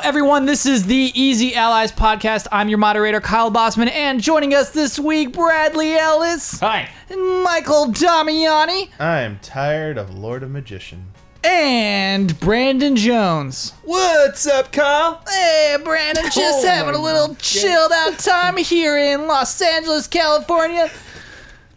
everyone. This is the Easy Allies podcast. I'm your moderator, Kyle Bossman, and joining us this week, Bradley Ellis. Hi. Michael Damiani. I'm tired of Lord of Magician. And Brandon Jones. What's up, Kyle? Hey, Brandon, just having a little chilled out time here in Los Angeles, California.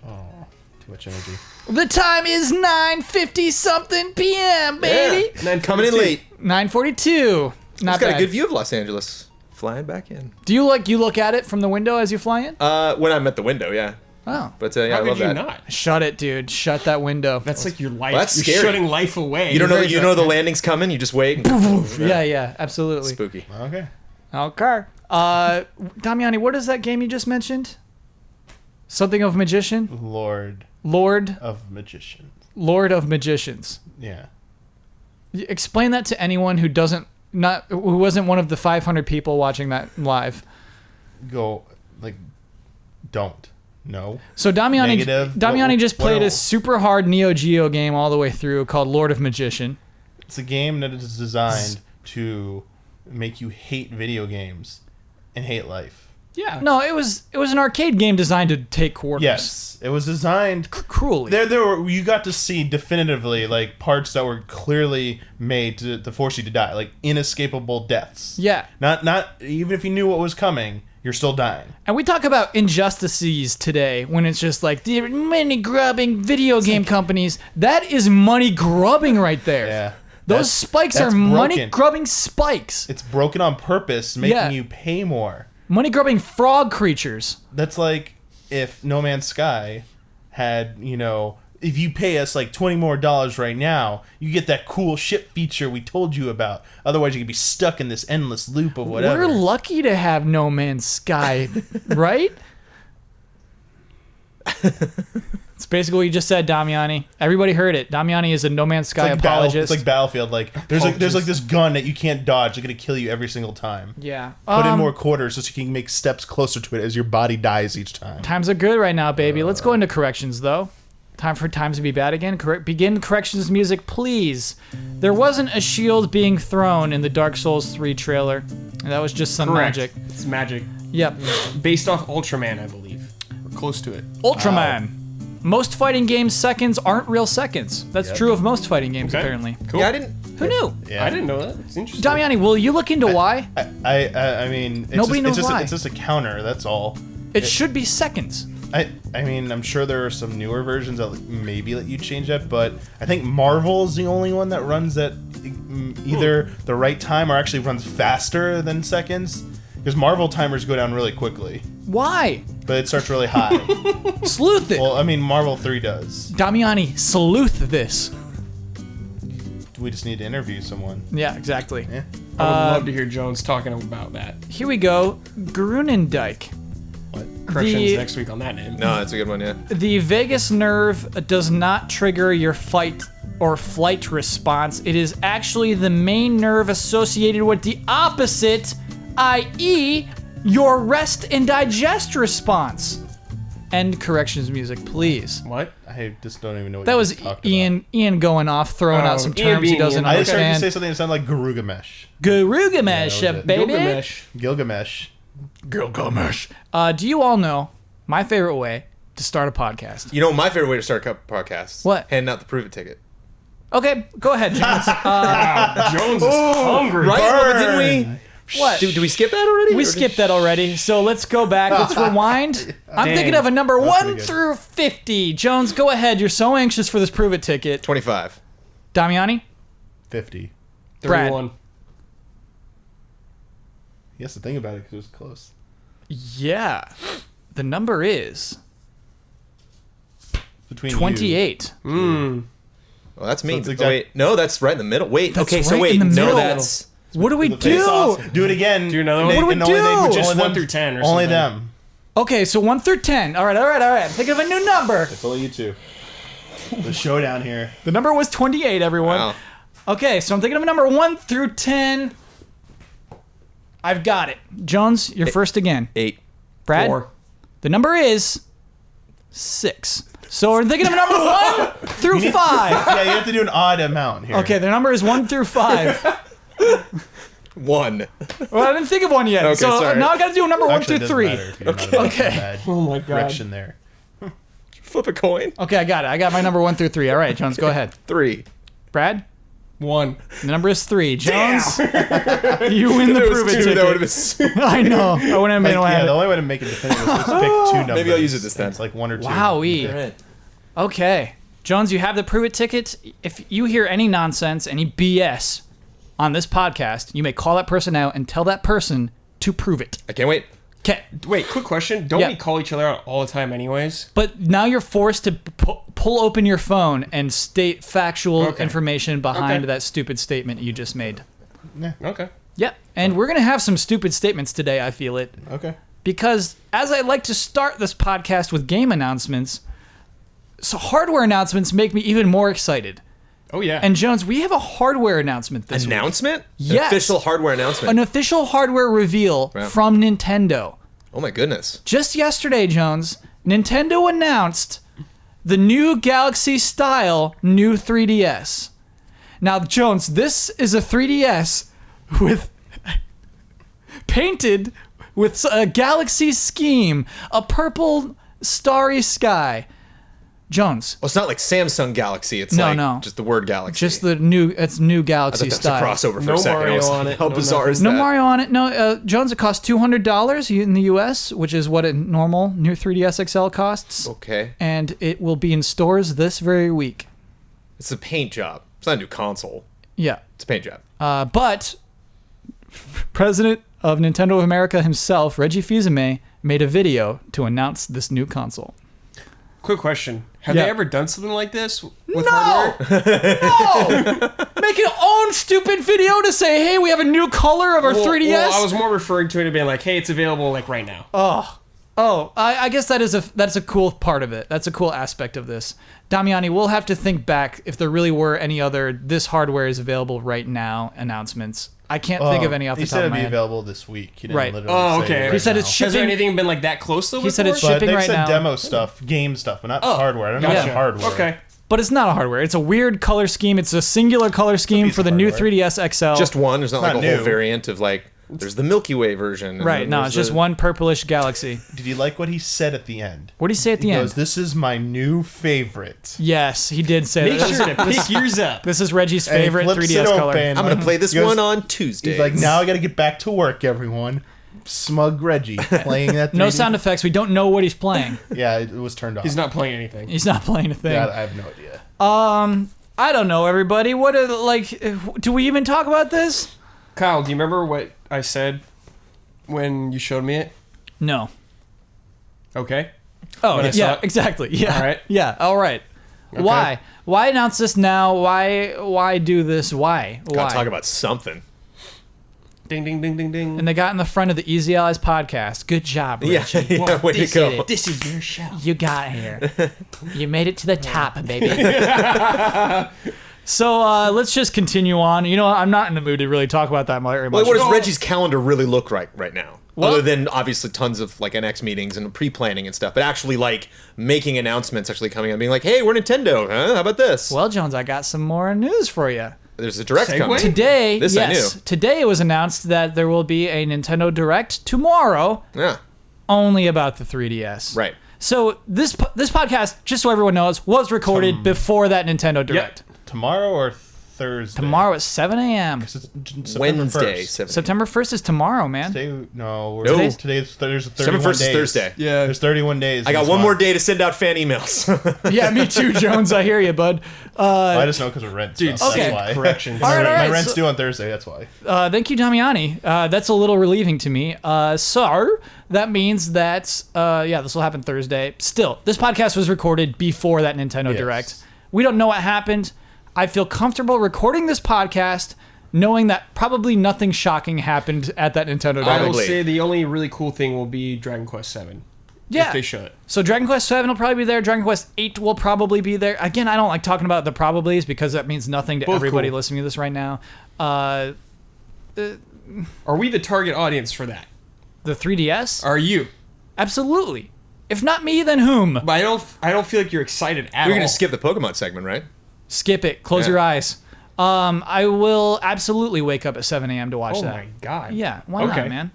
Oh, too much energy. The time is 9:50 something p.m., baby. Yeah. Coming in late. 9:42. Not It's got bad. a good view of Los Angeles. Flying back in. Do you look at it from the window as you fly in? When I'm at the window, yeah. Oh. But yeah, How I could love you that. not? Shut it, dude. Shut that window. That's like your life. Well, that's You're scary. shutting life away. You don't know the landing's coming. You just wait. Yeah, absolutely. Spooky. Okay. Okay. Damiani, what is that game you just mentioned? Something of magician? Lord of Magicians. Lord of Magicians. Yeah. Explain that to anyone who who wasn't one of the 500 people watching that live. Don't. No. So Damiani Negative. just played a super hard Neo Geo game all the way through called Lord of Magician. It's a game that is designed to make you hate video games and hate life. Yeah. No, it was an arcade game designed to take quarters. Yes. It was designed Cruelly. you got to see definitively like parts that were clearly made to force you to die, like inescapable deaths. Yeah. Not even if you knew what was coming, you're still dying. And we talk about injustices today when it's just like the money grubbing video game companies. That is money grubbing right there. Yeah. Those spikes are that's money broken. grubbing spikes. It's broken on purpose, making Yeah. you pay more. Money grubbing frog creatures. That's like if No Man's Sky had, if you pay us like $20 more right now, you get that cool ship feature we told you about. Otherwise, you could be stuck in this endless loop of whatever. We're lucky to have No Man's Sky, right? It's basically what you just said, Damiani. Everybody heard it. Damiani is a No Man's Sky apologist. It's like Battlefield. Like there's like this gun that you can't dodge. It's gonna kill you every single time. Yeah. Put in more quarters so you can make steps closer to it as your body dies each time. Times are good right now, baby. Let's go into corrections, though. Time for times to be bad again. Begin corrections music, please. There wasn't a shield being thrown in the Dark Souls 3 trailer. That was just some Correct. magic. It's magic. Yep. Based off Ultraman, I believe. Or close to it. Ultraman. Most fighting games seconds aren't real seconds. That's true of most fighting games, Okay. apparently. Cool. Yeah, I didn't. Who knew? Yeah. I didn't know that. It's interesting. Damiani, will you look into why? I mean, it's Nobody knows just, why. It's just a counter. That's all. It should be seconds. I mean, I'm sure there are some newer versions that maybe let you change that, but I think Marvel is the only one that runs at either the right time or actually runs faster than seconds. Because Marvel timers go down really quickly, Why? but it starts really high. Sleuth it. Well, I mean, Marvel 3 does. Damiani, sleuth this. We just need to interview someone. Yeah, exactly. Yeah. I would love to hear Jones talking about that. Here we go. Grunendijk. Corrections The- next week on that name. No, that's a good one, yeah. The vagus nerve does not trigger your fight or flight response. It is actually the main nerve associated with the opposite, i.e., your rest and digest response. End corrections music, please. What? I just don't even know what That you're was talking Ian going off, throwing out some Ian terms he being doesn't Ian. about. I just heard you understand. say something that sounded like Garugamesh. Garugamesh, Yeah, that was it. baby. Gilgamesh. Gilgamesh. Do you all know my favorite way to start a podcast? You know, my favorite way to start a podcast. What? Handing out the Prove It ticket. Okay, go ahead, James. Wow, Jones is hungry. Right? But didn't we? What? Do we skip that already? We skipped that already, so let's go back. Let's rewind. I'm Dang. thinking of a number That's 1 pretty good. through 50. Jones, go ahead. You're so anxious for this Prove It ticket. 25. Damiani? 50. Brad. 31. He has to think about it because it was close. Yeah. The number is Between 28. Well, that's me. it's Oh, exact- wait. No, that's right in the middle. Wait. That's okay, so right wait. in the No, middle. that's. What do we The face-offs. do? Do it again. Do another one. What do we And only do? they- Just only 1 them- through 10 or Only something. them. Okay, so 1 through 10. All right. I'm thinking of a new number. It's only you two. The showdown here. The number was 28, everyone. Wow. Okay, so I'm thinking of a number 1 through 10. I've got it. Jones, you're first again. 8. Brad? 4. The number is 6. So we're thinking of a number 1 through 5. Yeah, you have to do an odd amount here. Okay, the number is 1 through 5. 1. Well, I didn't think of one yet. Okay, so sorry. now I got to do number 1 Actually, through it doesn't 3. matter if you're not Okay. a bad Oh my God. correction there. Flip a coin. Okay, I got it. I got my number 1 through 3. All right, Jones, go ahead. 3. Brad, 1. the number is 3. Jones, you win the There prove was it 2. That would ticket. have been. I know. I wouldn't have Like, been able to yeah, have the it. only way to make it definitive is just pick 2 numbers. Maybe I'll use it this and time. It's like 1 or 2. Wowee. Okay. Jones, you have the prove it ticket. If you hear any nonsense, any BS on this podcast, you may call that person out and tell that person to prove it. I can't wait. Okay. Wait, quick question. Don't Yeah. we call each other out all the time anyways? But now you're forced to pull open your phone and state factual Okay. information behind Okay. that stupid statement you just made. Okay. Yeah. And we're going to have some stupid statements today, I feel it. Okay. Because as I like to start this podcast with game announcements, so hardware announcements make me even more excited. Oh, yeah. And Jones, we have a hardware announcement this week. Announcement? Yes. An official hardware announcement. An official hardware reveal Wow. from Nintendo. Oh my goodness. Just yesterday, Jones, Nintendo announced the new Galaxy style new 3DS. Now, Jones, this is a 3DS with painted with a galaxy scheme, a purple starry sky. Jones, Well, it's not like Samsung Galaxy. It's No, like no. just the word Galaxy. just the new, it's new I Galaxy thought that's style. a crossover for No a second. Mario I was on like, it, how no bizarre nothing. is No that? Mario on it. No, Jones, it costs $200 in the US, which is what a normal new 3DS XL costs. Okay. And it will be in stores this very week. It's a paint job. It's not a new console. Yeah. It's a paint job. But President of Nintendo of America himself, Reggie Fils-Aimé, made a video to announce this new console. Quick question. Have Yeah. they ever done something like this with No! hardware? No! Make your own stupid video to say, hey, we have a new color of our 3DS. Well, I was more referring to it and being like, hey, it's available like right now. I guess that's a cool part of it. That's a cool aspect of this. Damiani, we'll have to think back if there really were any other this hardware is available right now announcements. I can't think of any off the He top said of it'd my be head. available this week. He didn't Right. literally Oh, say okay. right He said now. it's Has there shipping- anything been like that close though? He said it's before? But shipping they've right said now. demo stuff, game stuff, but not Oh, hardware. I don't know gotcha. about hardware. Okay. But it's not a hardware. It's a weird color scheme. It's a singular color scheme piece for of the new hardware. 3DS XL. Just one. There's not like not a whole new. variant of like. There's the Milky Way version. and right. then No, there's it's just the- one purplish galaxy. Did you like what he said at the end? What did he say at the He end? goes, "This is my new favorite." Yes, he did say Make that. sure to pick yours up. This is Reggie's And he favorite flips 3DS it color. open. I'm gonna play this He goes- one on Tuesday. He's like, "Now I got to get back to work, everyone." Smug Reggie playing that. 3D. No sound effects. We don't know what he's playing. Yeah, it was turned off. He's not playing anything. He's not playing a thing. Yeah, I have no idea. I don't know, everybody. What are do we even talk about this? Kyle, do you remember what I said when you showed me it? No. Okay. Oh, When I saw yeah, it? exactly. Yeah. All right. Yeah, all right. Why? Why announce this now? Why do this? Why? Why? Gotta talk about something. Ding, ding, ding, ding, ding. And they got in the front of the Easy Allies podcast. Good job, Yeah, Reggie. yeah, way to this go. is it. This is your show. You got here. You made it to the top, baby. So let's just continue on. You know, I'm not in the mood to really talk about that very much. Well, what does Reggie's calendar really look like right now? Well- Other than obviously tons of like NX meetings and pre-planning and stuff, but actually like making announcements, actually coming out, being like, "Hey, we're Nintendo. Huh? How about this?" Well, Jones, I got some more news for you. There's a direct Segue? coming. Today, This I yes, knew. today it was announced that there will be a Nintendo Direct tomorrow, Yeah, only about the 3DS. right. So this podcast, just so everyone knows, was recorded before that Nintendo Direct. Tomorrow or Thursday? Tomorrow at 7 a.m. It's September Wednesday, 1st. 7. September 1st is tomorrow, man. Today, no, No. today's there's 31 September 1st days. is Thursday. Yeah. There's 31 days. I got this one month. more day to send out fan emails. Yeah, me too, Jones. I hear you, bud. I just know because of rent. Dude, stuff. okay. That's why. Corrections. All right, my all right, rent's so- due on Thursday. That's why. Thank you, Damiani. That's a little relieving to me. So that means that, this will happen Thursday. Still, this podcast was recorded before that Nintendo Yes. Direct. We don't know what happened. I feel comfortable recording this podcast knowing that probably nothing shocking happened at that Nintendo I Direct. will Probably. say the only really cool thing will be Dragon Quest 7. Yeah. If they show it. So Dragon Quest 7 will probably be there. Dragon Quest 8 will probably be there. Again, I don't like talking about the probablys because that means nothing to Both everybody cool. listening to this right now. Are we the target audience for that? The 3DS? Are you? Absolutely. If not me, then whom? But I don't feel like you're excited at We're all. gonna skip the Pokemon segment, right? Skip it. Close Yeah. your eyes. I will absolutely wake up at 7 a.m. to watch Oh that. my god. Yeah, why not, Okay. man?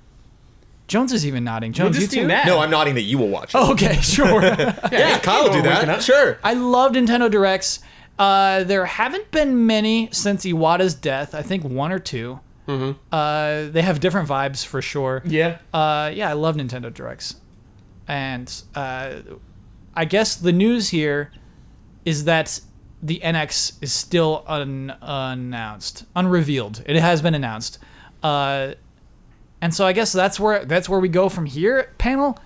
Jones is even nodding. You'll Jones, you just be too? mad. No, I'm nodding that you will watch it. Oh, okay, sure. yeah, Kyle will do waking that. up. Sure. I love Nintendo Directs. There haven't been many since Iwata's death. I think 1 or 2. Mm-hmm. They have different vibes for sure. Yeah. Yeah, I love Nintendo Directs. And I guess the news here is that the NX is still unannounced, unrevealed. It has been announced. And so I guess that's where we go from here, panel.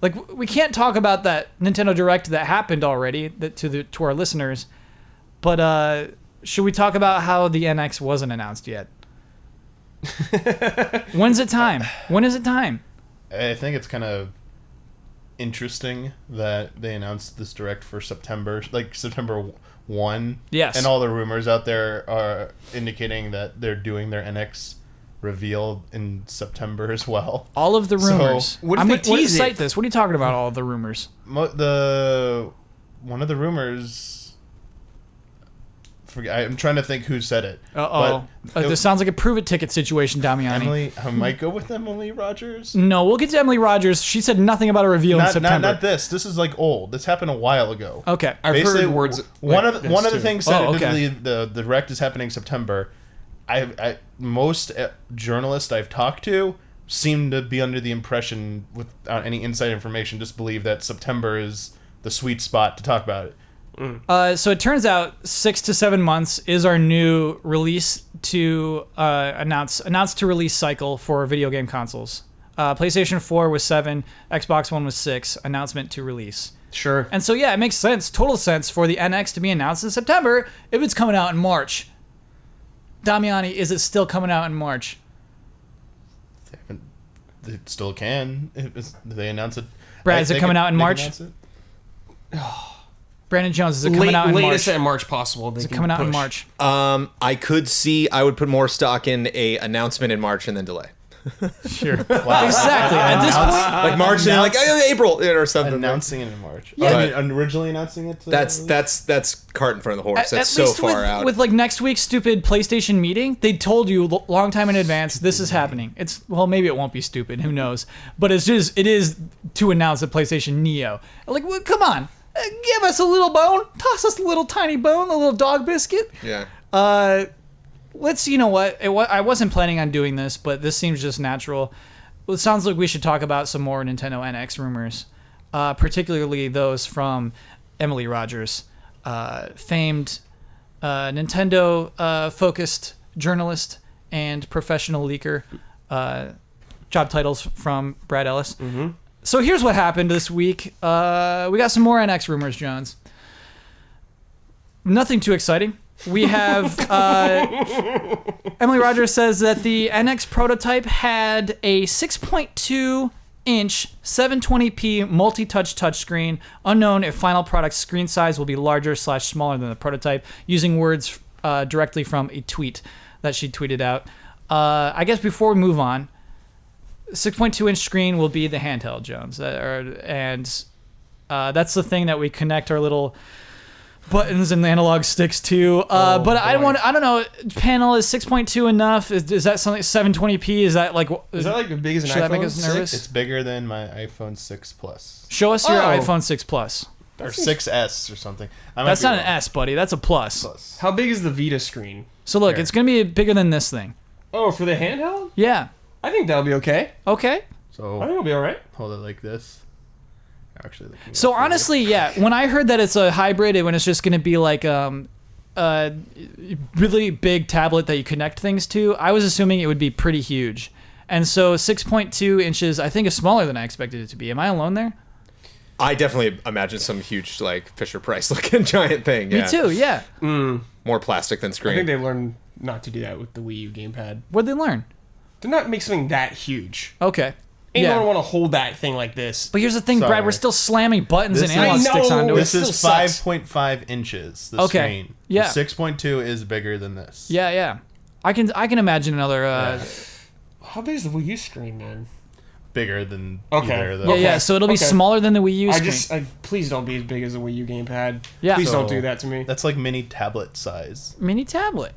Like, we can't talk about that Nintendo Direct that happened already to our listeners. But should we talk about how the NX wasn't announced yet? When's it time? When is it time? I think it's kind of interesting that they announced this Direct for September 1. Yes. And all the rumors out there are indicating that they're doing their NX reveal in September as well. All of the So, rumors. what if I'm they gonna tease it? cite this. What are you talking about? All of the rumors. One of the rumors. I'm trying to think who said it. This sounds like a prove it ticket situation, Damiani. I might go with Emily Rogers. No, we'll get to Emily Rogers. She said nothing about a reveal in September. Not this. This is like old. This happened a while ago. Okay. I've Basically, heard words. One like of this, the too. things that Oh, okay. the Direct is happening in September. Most journalists I've talked to seem to be under the impression, without any inside information, just believe that September is the sweet spot to talk about it. So it turns out 6 to 7 months is our new release to announced to release cycle for video game consoles. PlayStation 4 was 7, Xbox One was 6, announcement to release. Sure. And so yeah, it makes sense, total sense for the NX to be announced in September if it's coming out in March. Damiani, is it still coming out in March? They still can. They announce it. Brad, is it coming out in March? Announce it. Brandon Jones, is it coming out in March? Latest in March possible. Is it coming out in March? I would put more stock in a announcement in March and then delay. Sure. Wow. Exactly. At this point, Like March and then like April or something. Announcing it in March. Yeah. I mean, originally announcing it. That's cart in front of the horse. That's at so least far out. with like next week's stupid PlayStation meeting, they told you a long time in advance this is happening. It's maybe it won't be stupid, who knows? But it is to announce the PlayStation Neo. Like, well, come on, give us a little bone, toss us a little tiny bone, a little dog biscuit. Yeah. You know what? I wasn't planning on doing this, but this seems just natural. Well, it sounds like we should talk about some more Nintendo NX rumors, particularly those from Emily Rogers, famed Nintendo-focused journalist and professional leaker. Job titles from Brad Ellis. Mm-hmm. So here's what happened this week. We got some more NX rumors, Jones. Nothing too exciting. We have Emily Rogers says that the NX prototype had a 6.2-inch 720p multi-touch touchscreen. Unknown if final product screen size will be larger / smaller than the prototype, using words directly from a tweet that she tweeted out. I guess before we move on, 6.2-inch screen will be the handheld, Jones. And that's the thing that we connect our little buttons and analog sticks to. But I don't know, panel, is 6.2 enough? Is that something, 720p? Is that like as big as an should that iPhone make us nervous? It's bigger than my iPhone 6 Plus. Show us your Oh. iPhone 6 Plus. Or 6S or something. That's not an S, buddy. That's a plus. Plus. How big is the Vita screen? So look, Here. it's going to be bigger than this thing. Oh, for the handheld? Yeah. I think that'll be okay. Okay. I So think it'll be all right. hold it like this. Actually, So honestly, yeah, when I heard that it's a hybrid, when it's just going to be like a really big tablet that you connect things to, I was assuming it would be pretty huge. And so 6.2 inches, I think, is smaller than I expected it to be. Am I alone there? I definitely imagine some huge, like, Fisher-Price looking giant thing. Yeah. Me too, yeah. More plastic than I screen. think they learned not to do that with the Wii U gamepad. What'd they learn? To not make something that huge. Okay. Ain't no one Yeah. want to hold that thing like this. But here's the thing, Brad, Sorry. we're still slamming buttons This and analog is- I sticks know. onto it. This is still sucks. 5.5 inches. The Okay. screen. Yeah. 6.2 is bigger than this. Yeah, yeah. I can imagine another How big is the Wii U screen, man? Bigger than Okay. either of yeah, those. yeah, so it'll be Okay. smaller than the Wii U screen. Please don't be as big as the Wii U gamepad. Yeah. Please don't So- do that to me. That's like mini tablet size. Mini tablet.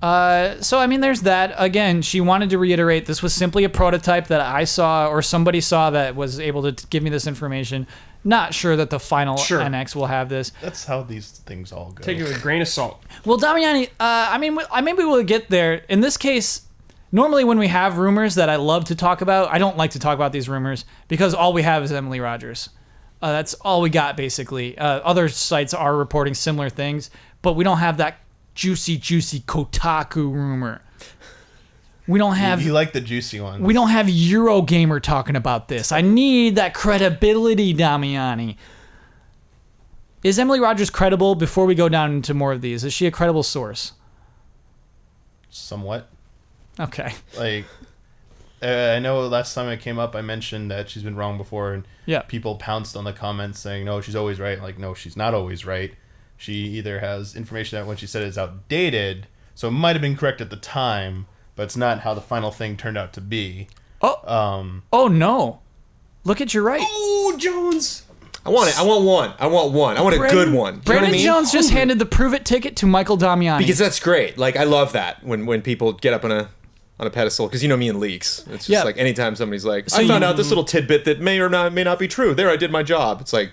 So, I mean, there's that. Again, she wanted to reiterate this was simply a prototype that I saw or somebody saw that was able to give me this information. Not sure that the final NX will have this. That's how these things all go. Take it with a grain of salt. Well, Damiani, I mean, maybe we'll get there. In this case, normally when we have rumors that I love to talk about, I don't like to talk about these rumors because all we have is Emily Rogers. That's all we got, basically. Other sites are reporting similar things, but we don't have that juicy Kotaku rumor. We don't have... You like the juicy ones. We don't have Eurogamer talking about this. I need that credibility, Damiani. Is Emily Rogers credible before we go down into more of these? Is she a credible source? Somewhat. Okay. Like, I know last time it came up, I mentioned that she's been wrong before, and people pounced on the comments saying, no, she's always right. Like, no, she's not always right. She either has information that when she said is outdated, so it might have been correct at the time, but it's not how the final thing turned out to be. Oh no. Look at your right. Oh, Jones. I want it. I want one. I want a good one. You know what I Brandon mean? Jones just handed the prove it ticket to Michael Damiani. Because that's great. Like, I love that when people get up on a pedestal, because you know me and leaks. It's just like anytime somebody's like, I found out this little tidbit that may or may not be true. There, I did my job. It's like,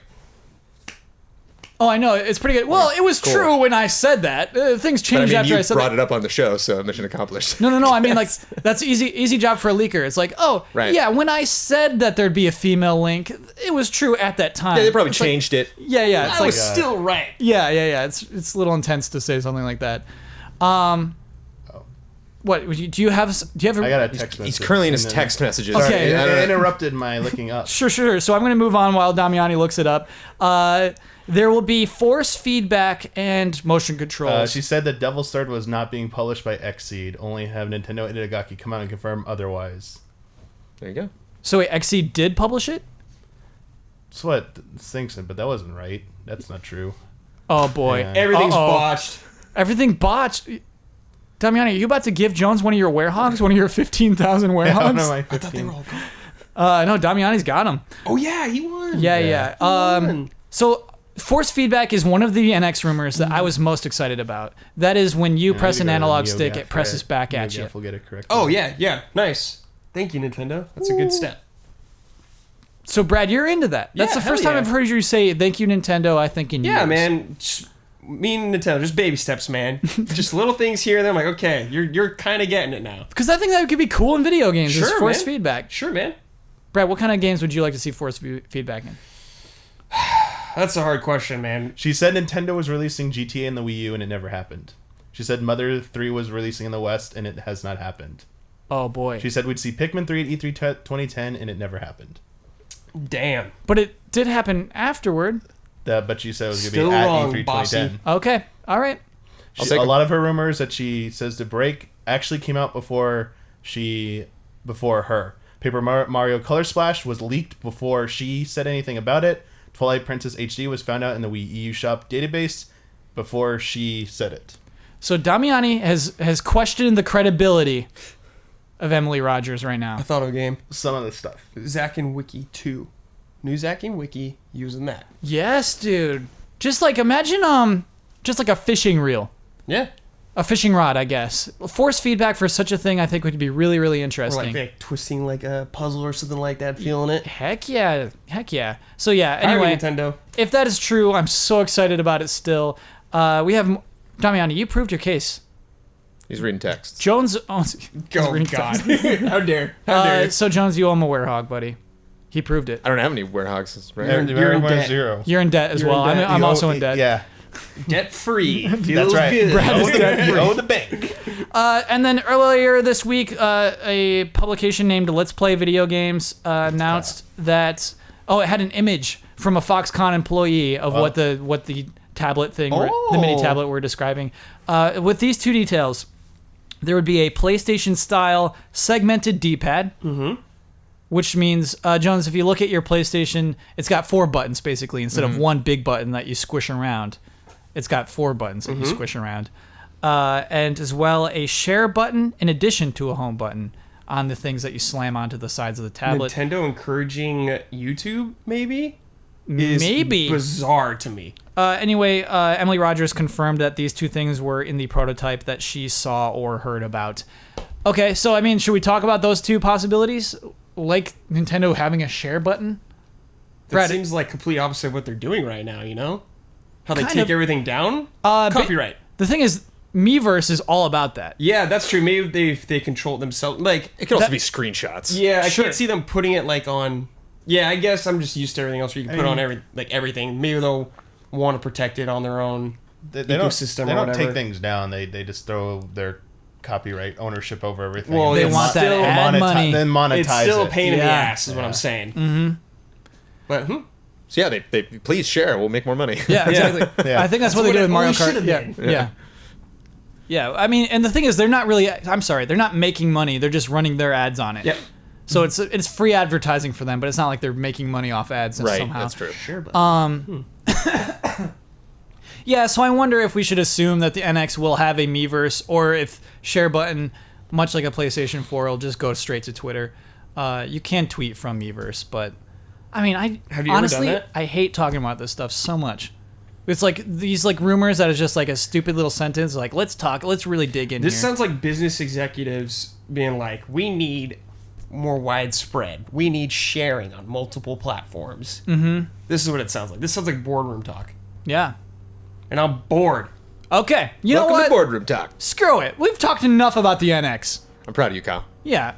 oh, I know. It's pretty good. Well, it was true when I said that. Things changed after I said that. You brought it up on the show, so mission accomplished. No. I mean, like, that's easy job for a leaker. It's like, yeah, when I said that there'd be a female link, it was true at that time. Yeah, they probably changed it. Yeah. It's I was still right. Yeah. It's a little intense to say something like that. What do you have? I got a text message. He's currently in his text messages. Okay. It interrupted my looking up. Sure. So I'm going to move on while Damiani looks it up. There will be force feedback and motion controls. She said that Devil's Third was not being published by Xseed. Only have Nintendo and Itagaki come out and confirm otherwise. There you go. So wait, Xseed did publish it? That's what Singh said, but that wasn't right. That's not true. Oh boy. Yeah. Everything's botched. Everything botched. Damiani, are you about to give Jones one of your werehogs? One of your 15,000 werehogs? No, I thought they were all gone. No, Damiani's got them. Oh, yeah, he won. Yeah. So force feedback is one of the NX rumors that I was most excited about. That is when you press an analog stick, it presses back at you. We'll get it correct. Oh, yeah. Nice. Thank you, Nintendo. That's a good step. So, Brad, you're into that. That's the first time I've heard you say, thank you, Nintendo, I think in years. Yeah, man. Me and Nintendo, just baby steps, man. Just little things here and there. I'm like, okay, you're kind of getting it now. Because I think that could be cool in video games. Sure, is force man. feedback. Sure, man. Brad, what kind of games would you like to see force feedback in? That's a hard question, man. She said Nintendo was releasing GTA in the Wii U and it never happened. She said Mother 3 was releasing in the West and it has not happened. Oh, boy. She said we'd see Pikmin 3 at E3 2010 and it never happened. Damn. But it did happen afterward. But she said it was going to Still be at wrong, E3 bossy. 2010. Okay. All right. A lot of her rumors that she says to break actually came out before her. Paper Mario Color Splash was leaked before she said anything about it. Twilight Princess HD was found out in the Wii EU shop database before she said it. So Damiani has questioned the credibility of Emily Rogers right now. I thought of a game. Some of the stuff. Zack and Wiki 2. New Zack and Wiki using that. Yes, dude. Just like imagine just like a fishing reel. Yeah. A fishing rod, I guess. Force feedback for such a thing I think would be really, really Or interesting. like twisting like a puzzle or something like that, feeling it. Heck yeah. So yeah, All anyway, right, Nintendo. if that is true, I'm so excited about it still. We have Damiani, you proved your case. He's reading texts. Jones owns Oh, God. How dare you. so Jones, you own a werehog, buddy. He proved it. I don't have any werehogs. Right? You're in debt. Zero. You're in debt as You're well. in debt. I'm also in debt. Yeah. Debt free. That's Feels right. good. You owe the bank. And then earlier this week, a publication named Let's Play Video Games announced that it had an image from a Foxconn employee of what the tablet thing, the mini tablet we're describing. With these two details, there would be a PlayStation-style segmented D-pad, which means, Jones, if you look at your PlayStation, it's got 4 buttons, basically, instead of one big button that you squish around. It's got 4 buttons that you squish around. And as well, a share button in addition to a home button on the things that you slam onto the sides of the tablet. Nintendo encouraging YouTube, maybe? is Maybe. bizarre to me. Anyway, Emily Rogers confirmed that these two things were in the prototype that she saw or heard about. Okay, so I mean, should we talk about those two possibilities? Like Nintendo having a share button? That Brad, seems like complete opposite of what they're doing right now, you know? How they Kind take of. everything down? But Copyright. the thing is, Miiverse is all about that. Yeah, that's true. Maybe they control it themselves. Like, It could also That- be screenshots. yeah, I Sure. can't see them putting it like on. Yeah, I guess I'm just used to everything else where you can put on everything. Maybe they'll want to protect it on their own They don't, ecosystem they or don't whatever. take things down. They just throw their copyright ownership over everything. Well, They it's want that still ad money. Then monetize It's still a it. pain in the Yeah. ass, is what I'm saying. Mm-hmm. But So yeah, they please share. We'll make more money. Yeah, exactly. Yeah. I think that's what That's they do what with it Mario always Kart. should've Yeah, been. yeah. Yeah, I mean, and the thing is, they're not really. I'm sorry, they're not making money. They're just running their ads on it. Yep. So it's free advertising for them, but it's not like they're making money off ads Right. somehow. That's true. sure, but Yeah, so I wonder if we should assume that the NX will have a Miiverse, or if share button, much like a PlayStation 4, will just go straight to Twitter. You can tweet from Miiverse, but I mean, Have you ever honestly, done that? I hate talking about this stuff so much. It's like these like rumors that is just like a stupid little sentence. Like, let's really dig in this here. sounds like business executives being like, we need more widespread. We need sharing on multiple platforms. Mm-hmm. This is what it sounds like. This sounds like boardroom talk. Yeah. And I'm bored. Okay. You Welcome know to what? Boardroom Talk. Screw it. We've talked enough about the NX. I'm proud of you, Kyle. Yeah.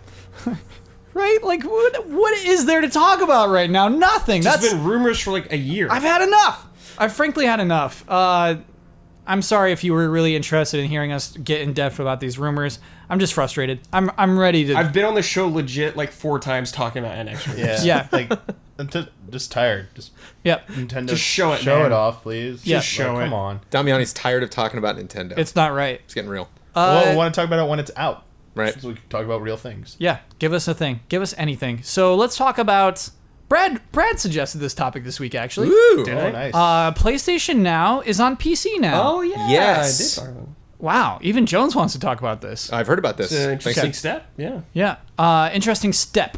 Right? Like, what is there to talk about right now? Nothing. It's That's been rumors for like a year. I've had enough. I've frankly had enough. I'm sorry if you were really interested in hearing us get in depth about these rumors. I'm just frustrated. I'm ready to. I've been on the show legit like 4 times talking about NX rumors. Yeah. Yeah. Like, I'm just tired. Just Yep. Nintendo. Just show it, Show man. it off, please. Yeah. Just show it. Come on. Damiani's tired of talking about Nintendo. It's not right. It's getting real. Well, we want to talk about it when it's out. Right. So we can talk about real things. Yeah. Give us a thing. Give us anything. So let's talk about. Brad suggested this topic this week, actually. Woo! Did Oh, I? nice. PlayStation Now is on PC now. Oh, yeah. Yes. I did talk about it. Wow. Even Jones wants to talk about this. I've heard about this. It's an Thanks. interesting step. Yeah. Yeah. Interesting step.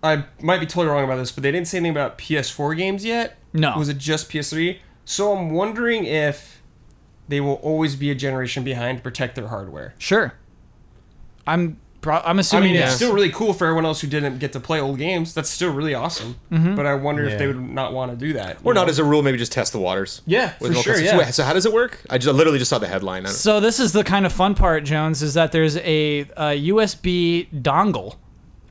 I might be totally wrong about this, but they didn't say anything about PS4 games yet. No. Was it just PS3? So I'm wondering if they will always be a generation behind to protect their hardware. Sure. I'm I assuming mean, yes. it's still really cool for everyone else who didn't get to play old games. That's still really awesome. Mm-hmm. But I wonder if Yeah. they would not want to do that. Or not as a rule, maybe just test the waters. Yeah, for With no sure, customs. yeah. Wait, so how does it work? I literally just saw the headline. I don't So this is the kind of fun part, Jones, is that there's a USB dongle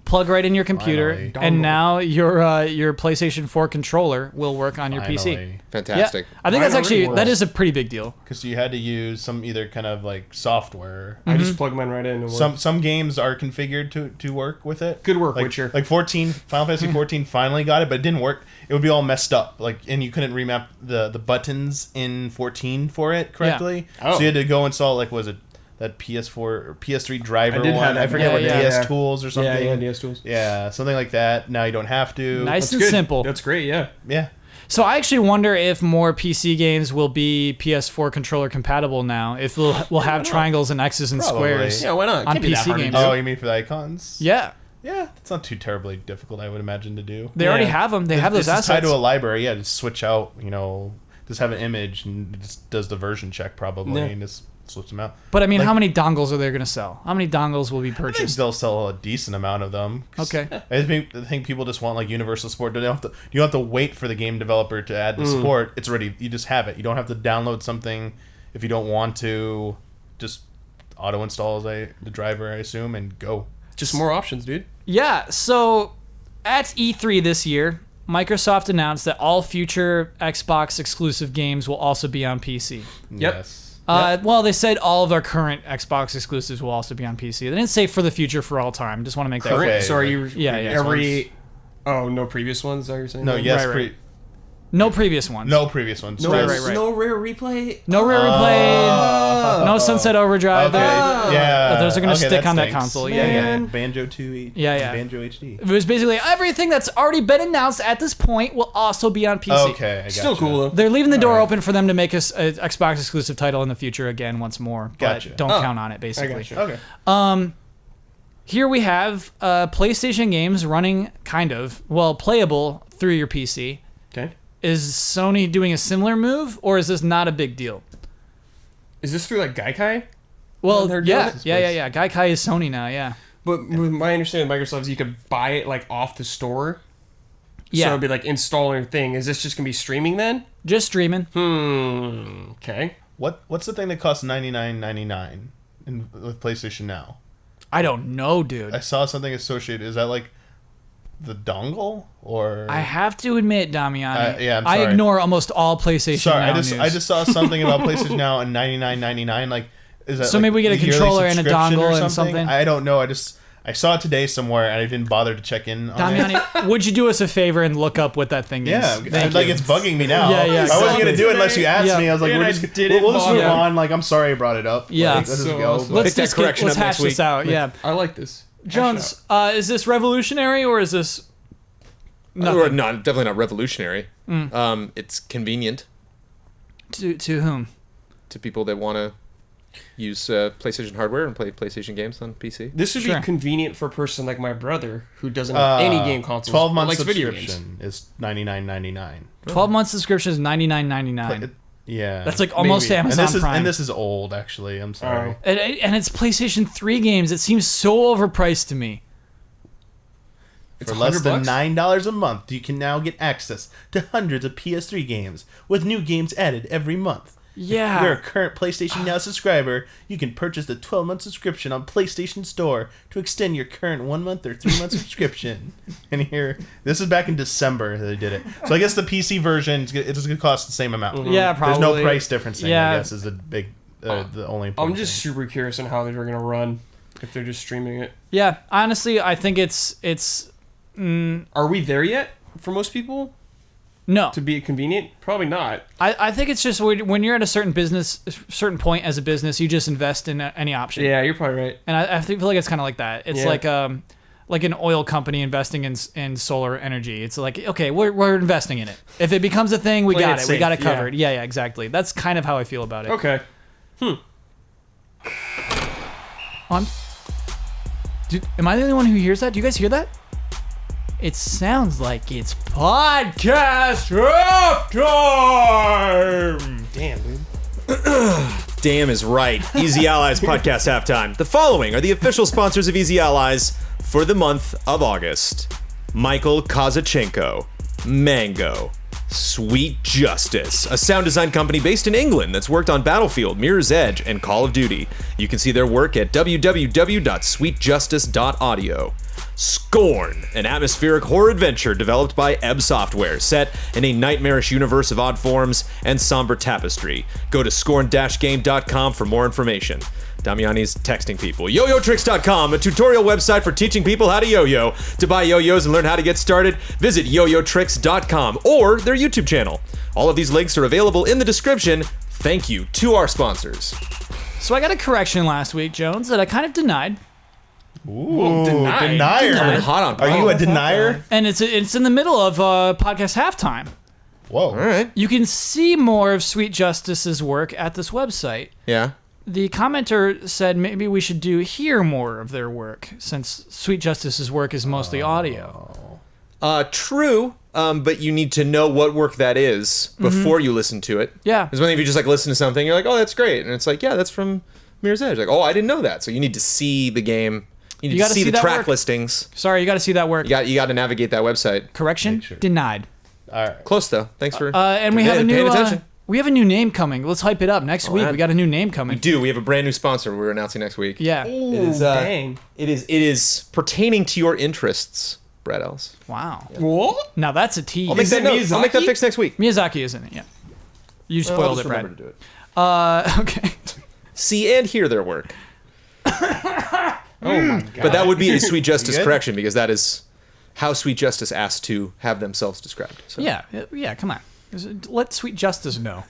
plug right in your computer, Finally. and Dongle. now your PlayStation 4 controller will work on your PC. Fantastic. Yeah, I think that's Mine actually already that works. is a pretty big deal. Because you had to use some either kind of like software. I just plug mine right in. And Some games are configured to work with it. Good work, like, Witcher. Like 14, Final Fantasy 14 finally got it, but it didn't work. It would be all messed up. Like, and you couldn't remap the buttons in 14 for it correctly. Oh. So you had to go install like was it that PS4 or PS3 driver I did have one? that. I forget Yeah, what yeah. DS Yeah. Tools or something. Yeah, DS tools. Yeah, something like that. Now you don't have to. Nice and Good. simple. That's great, yeah. Yeah. So I actually wonder if more PC games will be PS4 controller compatible now. If we'll have triangles and X's and Probably. squares. Yeah, why not? On Can't be that PC hard to games. do. Oh, you mean for the icons? Yeah, Yeah, it's not too terribly difficult, I would imagine, to do. they already Yeah. have them. They have those This is tied assets. to a library. Yeah, just switch out. Just have an image and it just does the version check probably Yeah. and just slips them out. But I mean, Like- how many dongles are they going to sell? How many dongles will be I think purchased? they'll sell a decent amount of them. 'Cause Okay. I think people just want like universal support. You don't have to wait for the game developer to add the support. It's already, you just have it. You don't have to download something if you don't want to. Just auto install the driver, I assume, and go. Just more options, dude. Yeah, so at E3 this year, Microsoft announced that all future Xbox exclusive games will also be on PC. Yep. Yes. Well, they said all of our current Xbox exclusives will also be on PC. They didn't say for the future for all time. Just want to make that Okay. clear. So are you Yeah, yeah. every Oh, no previous ones, is that what you're saying? No. Yes. Right, right. No previous ones. No previous ones. No, Just- right. no rare replay. No rare replay. No Sunset Overdrive. Okay. Yeah. But those are gonna Okay, stick on that stinks. console. Yeah, yeah. And Banjo 2. Yeah. Banjo HD. It was basically everything that's already been announced at this point will also be on PC. Okay. I Still gotcha. cool though. They're leaving the door Alright. open for them to make us an Xbox exclusive title in the future again once more. But Gotcha. don't Oh, count on it, I basically. gotcha. Okay. here we have PlayStation games running playable through your PC. Okay. Is Sony doing a similar move, or is this not a big deal? Is this through like Gaikai? Well, they're doing yeah. Gaikai is Sony now, yeah. But with my understanding of Microsoft is you could buy it like off the store. Yeah. So it'd be like installing a thing. Is this just gonna be streaming then? Just streaming. Okay. What's the thing that costs $99.99 with PlayStation Now? I don't know, dude. I saw something associated. Is that like the dongle or? I have to admit, Damiani, yeah, I'm I sorry. ignore almost all PlayStation Sorry, Now I news. just saw something about PlayStation Now and $99.99. Like, is that So like maybe we get a yearly controller and a subscription or dongle and something? I don't know. I saw it today somewhere and I didn't bother to check in on it. Damiani, would you do us a favor and look up what that thing is? Yeah, Thank like you. it's bugging me now. Yeah, yeah, I wasn't exactly. gonna do it unless you asked Yeah. me. I was like, And we'll I just didn't move bother. on. Like, I'm sorry I brought it up. Yeah. Like, this is So go. awesome. but- Let's that just correction let's up hash next this week. out. Yeah, I like this. Jones, is this revolutionary or is this Or nothing? not, definitely not revolutionary. It's convenient To whom? to people that want to use PlayStation hardware and play PlayStation games on PC. This would Sure. be convenient for a person like my brother who doesn't have any game consoles. 12 but month likes video games. subscription is $99.99. 12-month subscription is $99.99. Yeah, That's like almost Maybe. Amazon Prime. And this is old, actually. I'm sorry. Oh. And it's PlayStation 3 games. It seems so overpriced to me. It's For less than $100? $9 a month, you can now get access to hundreds of PS3 games, with new games added every month. Yeah. If you're a current PlayStation Now subscriber, you can purchase the 12-month subscription on PlayStation Store to extend your current 1-month or 3-month subscription. And here, this is back in December that they did it. So I guess the PC version, it's going to cost the same amount. Yeah, probably. There's no price difference thing, Yeah. I guess, is the big, the only I'm important just thing. super curious on how they're going to run if they're just streaming it. Yeah, honestly, I think it's Are we there yet for most people no. to be convenient? Probably not. I think it's just when you're at a certain point as a business, you just invest in any option. Yeah, you're probably right. And I feel like it's kind of like that. It's Yeah. like an oil company investing in solar energy. It's like, okay, we're investing in it. If it becomes a thing, we Playing got it it. We got it safe, yeah. covered. Yeah, exactly. That's kind of how I feel about it. Okay. Am I the only one who hears that? Do you guys hear that? It sounds like it's podcast half time. Damn, dude. Damn is right. Easy Allies podcast halftime. The following are the official sponsors of Easy Allies for the month of August: Michael Kozachenko, Mango, Sweet Justice, a sound design company based in England that's worked on Battlefield, Mirror's Edge, and Call of Duty. You can see their work at www.sweetjustice.audio. Scorn, an atmospheric horror adventure developed by Ebb Software, set in a nightmarish universe of odd forms and somber tapestry. Go to scorn-game.com for more information. Damiani's texting people. YoYoTricks.com, a tutorial website for teaching people how to yo-yo. To buy yo-yos and learn how to get started, visit YoYoTricks.com or their YouTube channel. All of these links are available in the description. Thank you to our sponsors. So I got a correction last week, Jones, that I kind of denied. Ooh, denier. denier. Coming hot on Are you a denier? And it's in the middle of podcast halftime. Whoa. All right. You can see more of Sweet Justice's work at this website. Yeah. The commenter said maybe we should hear more of their work, since Sweet Justice's work is mostly audio. True, but you need to know what work that is before you listen to it. Yeah. Because when if you just like listen to something, you're like, oh, that's great. And it's like, yeah, that's from Mirror's Edge. Like, oh, I didn't know that. So you need to see the game. You need to gotta see see the that track work. listings. Sorry, you got to see that work. You got to navigate that website. Correction, Make sure. denied. All right. Close though. Thanks for And we have a paying new attention. we have a new name coming. Let's hype it up. Next week man. we got a new name coming. We have a brand new sponsor we're announcing next week. Yeah. It is, Dang. It is pertaining to your interests, Brad Ellis. Wow. What? Now that's a tease. I'll make that it I'll make that Miyazaki? fix next week. Miyazaki is in it. Yeah. You I'll spoiled just it, Brad. remember to do it. Okay. See and hear their work. Oh my god. But that would be a Sweet Justice good? correction because that is how Sweet Justice asked to have themselves described. So. Yeah. Come on. Let Sweet Justice know.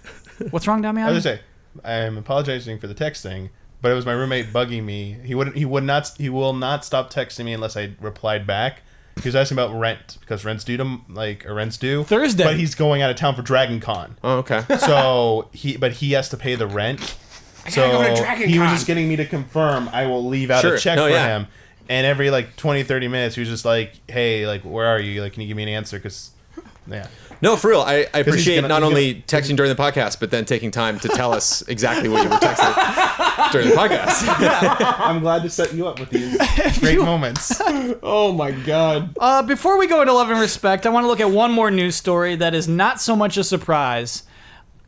What's wrong, I Damian? was gonna say, I'm apologizing for the texting, but it was my roommate bugging me. He will not stop texting me unless I replied back. He was asking about rent because rent's due Thursday. but he's going out of town for Dragon Con. Oh, okay. So he has to pay the rent. So go to Dragon he was Con. just getting me to confirm I will leave out Sure. a check No, for yeah. him. And every like 20, 30 minutes, he was just like, "Hey, like, where are you? Like, can you give me an answer?" Because, yeah. No, I appreciate gonna- not he's only texting during the podcast, but then taking time to tell us exactly what you were texting during the podcast. I'm glad to set you up with these great moments. Oh my god. Before we go into Love and Respect, I want to look at one more news story that is not so much a surprise.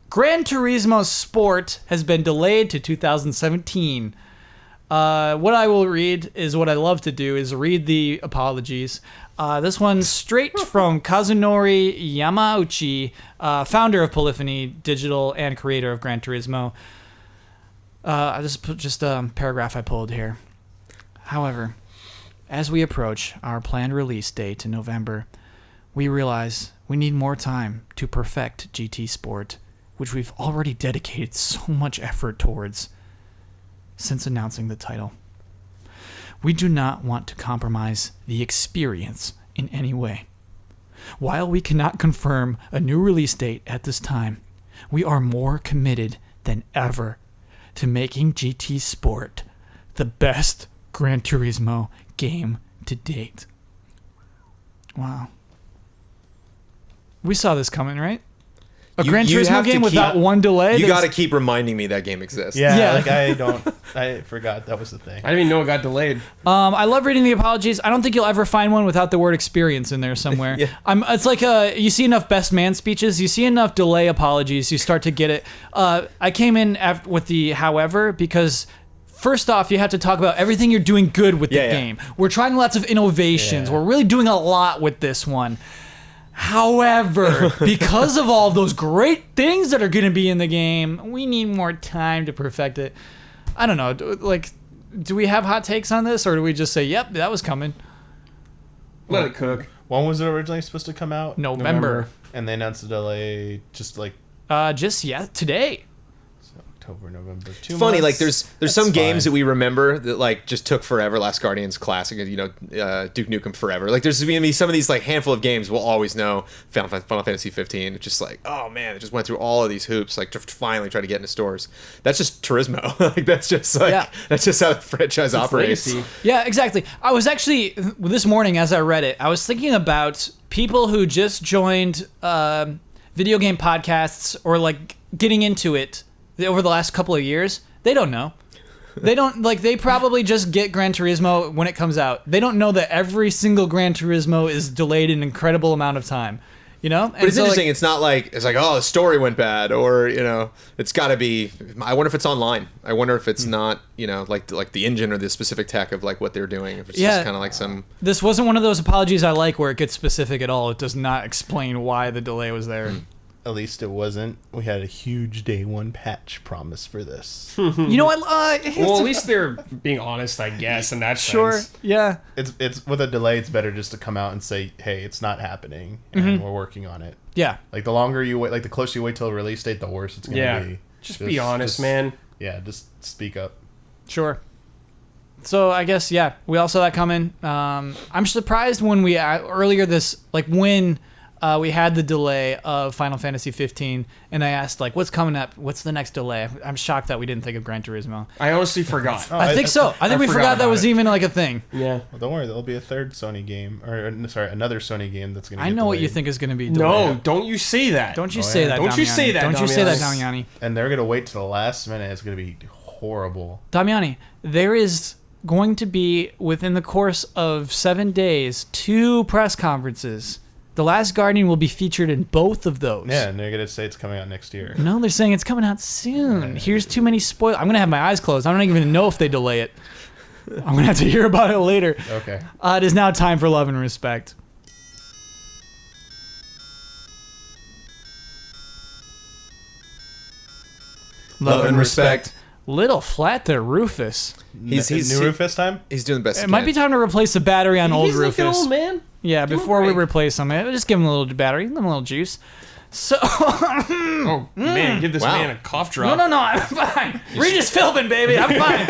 Gran Turismo Sport has been delayed to 2017. What I will read is what I love to do, is read the apologies. This one's straight from Kazunori Yamauchi, founder of Polyphony Digital and creator of Gran Turismo. I just put a paragraph I pulled here. However, as we approach our planned release date in November, we realize we need more time to perfect GT Sport, which we've already dedicated so much effort towards since announcing the title. We do not want to compromise the experience in any way. While we cannot confirm a new release date at this time, we are more committed than ever to making GT Sport the best Gran Turismo game to date. Wow. We saw this coming, right? A Gran You Turismo have to game keep- without one delay? You That's- got to keep reminding me that game exists. Yeah. Like I forgot that was the thing. I didn't even know it got delayed. I love reading the apologies. I don't think you'll ever find one without the word experience in there somewhere. Yeah. It's like you see enough best man speeches, you see enough delay apologies, you start to get it. I came in with the however because first off, you have to talk about everything you're doing good with the Yeah. game. We're trying lots of innovations. Yeah. We're really doing a lot with this one. However, because of all of those great things that are going to be in the game, we need more time to perfect it. I don't know. Do we have hot takes on this, or do we just say, "Yep, that was coming"? Let it cook. When was it originally supposed to come out? November. And they announced the delay just like Today. October, November. It's funny, like there's some That's games fine. that we remember that like just took forever. Last Guardian's Classic, Duke Nukem Forever. Like there's gonna be some of these like handful of games we'll always know. Final Fantasy 15. It's just like, oh man, it just went through all of these hoops like to finally try to get into stores. That's just Turismo. Like that's just that's just how the franchise operates. Legacy. Yeah, exactly. I was actually this morning as I read it, I was thinking about people who just joined video game podcasts or like getting into it over the last couple of years. They don't know. They don't they probably just get Gran Turismo when it comes out. They don't know that every single Gran Turismo is delayed an incredible amount of time. And But it's interesting. It's not like it's like, oh, the story went bad, or it's got to be. I wonder if it's online. I wonder if it's not like the engine or the specific tech of like what they're doing. If it's just kind of like some. This wasn't one of those apologies I like where it gets specific at all. It does not explain why the delay was there. At least it wasn't. We had a huge day one patch promise for this. You know what? Well, at least they're being honest, I guess, in that Sure. sense. Yeah. It's with a delay. It's better just to come out and say, "Hey, it's not happening, and we're working on it." Yeah. Like the longer you wait, like the closer you wait till the release date, the worse it's gonna Yeah. be. Just be honest, man. Yeah, just speak up. Sure. So I guess we all saw that coming. I'm surprised when we earlier this when we had the delay of Final Fantasy 15, and I asked what's coming up? What's the next delay? I'm shocked that we didn't think of Gran Turismo. I honestly forgot. I think so. I think we forgot that about was it. even a thing. Yeah. Well, don't worry, there'll be a third Sony game, or sorry, another Sony game that's gonna. I get know what you delayed. think is going to be No, delayed. don't you say that. Don't you Oh, say yeah. that, Don't you Damiani. say that, Don't you say that, Damiani. Damiani. And they're gonna wait till the last minute. It's gonna be horrible. Damiani, there is going to be, within the course of 7 days, 2 press conferences. The Last Guardian will be featured in both of those. Yeah, and they're gonna say it's coming out next year. No, they're saying it's coming out soon. Here's too many spoilers. I'm going to have my eyes closed. I don't even know if they delay it. I'm going to have to hear about it later. Okay. It is now time for Love and Respect. Love and respect. Little flat there, Rufus. He's new Rufus time. He's doing the best. It he might can. be time to replace the battery on old He's looking Rufus. old, man. Yeah, Give him a before we break. replace him, just give him a little battery, give him a little juice. So, Oh, man, give this Wow. man a cough drop. no, I'm fine. Regis Philbin, baby, I'm fine.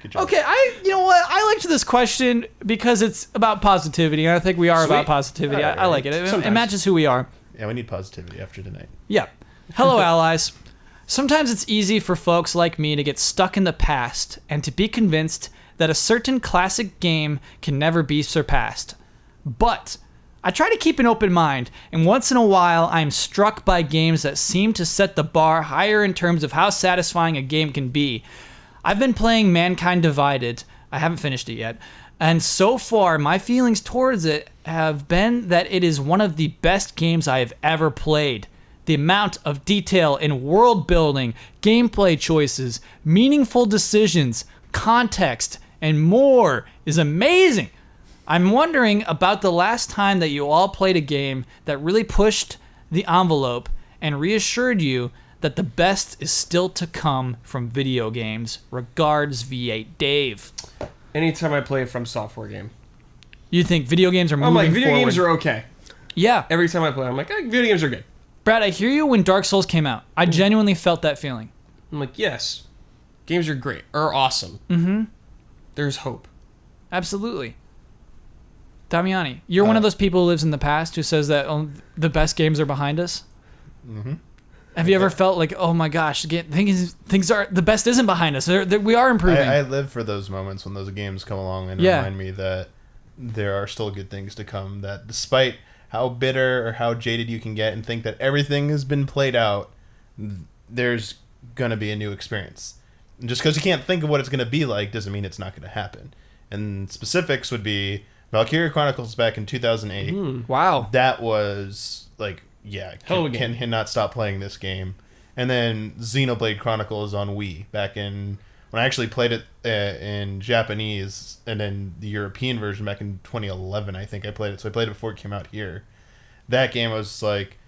Good job. Okay, you know what? I liked this question because it's about positivity, and I think we are about Sweet. positivity. I like it. It Sometimes. matches who we are. Yeah, we need positivity after tonight. Yeah. Hello, allies. Sometimes it's easy for folks like me to get stuck in the past and to be convinced that a certain classic game can never be surpassed. But I try to keep an open mind, and once in a while I'm struck by games that seem to set the bar higher in terms of how satisfying a game can be. I've been playing Mankind Divided. I haven't finished it yet. And so far, my feelings towards it have been that it is one of the best games I have ever played. The amount of detail in world building, gameplay choices, meaningful decisions, context, and more is amazing. I'm wondering about the last time that you all played a game that really pushed the envelope and reassured you that the best is still to come from video games. Regards, V8 Dave. Anytime I play a From Software game, You think video games are moving I'm like, video forward? games are okay. Yeah. Every time I play, I'm like, video games are good. Brad, I hear you when Dark Souls came out. I genuinely felt that feeling. I'm like, yes, games are great, are awesome. Mm-hmm. There's hope. Absolutely. Damiani, you're one of those people who lives in the past who says that the best games are behind us? Mm-hmm. Have you ever felt like, oh my gosh, things are, the best isn't behind us. We are improving. I live for those moments when those games come along and Yeah. remind me that there are still good things to come. That despite how bitter or how jaded you can get and think that everything has been played out, there's going to be a new experience. And just because you can't think of what it's going to be like doesn't mean it's not going to happen. And specifics would be Valkyria Chronicles back in 2008. Wow. That was like, yeah, Hell of a game. cannot stop playing this game. And then Xenoblade Chronicles on Wii back in when I actually played it in Japanese, and then the European version back in 2011. I think I played it. So I played it before it came out here. That game was like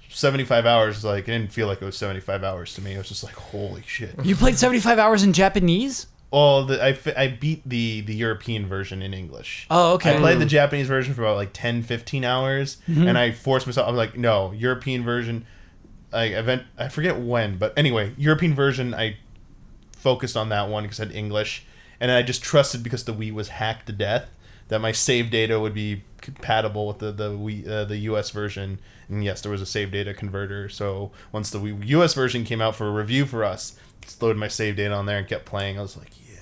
75 hours. Like it didn't feel like it was 75 hours to me. It was just like, holy shit. You played 75 hours in Japanese? Well, I beat the European version in English. Oh, okay. I played the Japanese version for about like 10, 15 hours, and I forced myself. I'm like, no, European version. I forget when, but anyway, European version. I focused on that one because I had English, and I just trusted because the Wii was hacked to death that my save data would be compatible with the Wii, the US version. And yes, there was a save data converter. So once the Wii US version came out for a review for us, just loaded my save data on there and kept playing. I was like, yeah.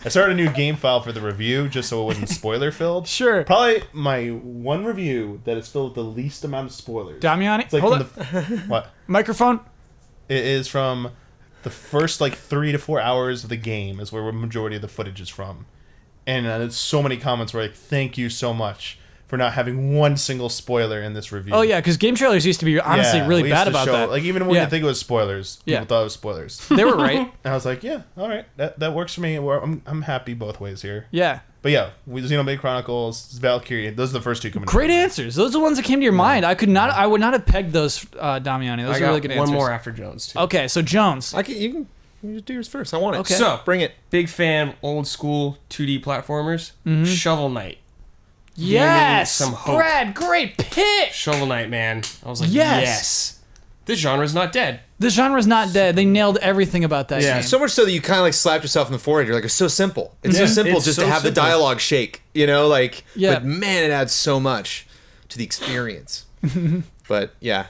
I started a new game file for the review just so it wasn't spoiler filled. Sure. Probably my one review that is filled with the least amount of spoilers. Damiani, It's like hold from on. what? Microphone. It is from the first like 3 to 4 hours of the game is where the majority of the footage is from. And there's so many comments where like, thank you so much for not having one single spoiler in this review. Oh, yeah, because game trailers used to be honestly really we used bad to about show, that. Like even when Yeah. you think it was spoilers, people Yeah. thought it was spoilers. They were right. And I was like, yeah, all right, that works for me. I'm happy both ways here. Yeah. But yeah, Xenoblade Chronicles, Valkyrie, those are the first two coming. Great answers. Those are the ones that came to your mind. I would not have pegged those, Damiani. Those I are got really good answers. one more after Jones too. Okay, so Jones. You can just do yours first. I want it. Okay. So Bring it. big fan, old school 2D platformers. Shovel Knight. Yes! some hope. Brad, great pick! Shovel Knight, man. I was like, Yes. yes. This genre's not dead. The genre's not dead. They nailed everything about that Yeah. game. So much so that you kind of like slapped yourself in the forehead. You're like, it's so simple. It's so Yeah, simple it's just so to have simple. the dialogue shake, you know, like, Yeah. but man, it adds so much to the experience. But yeah,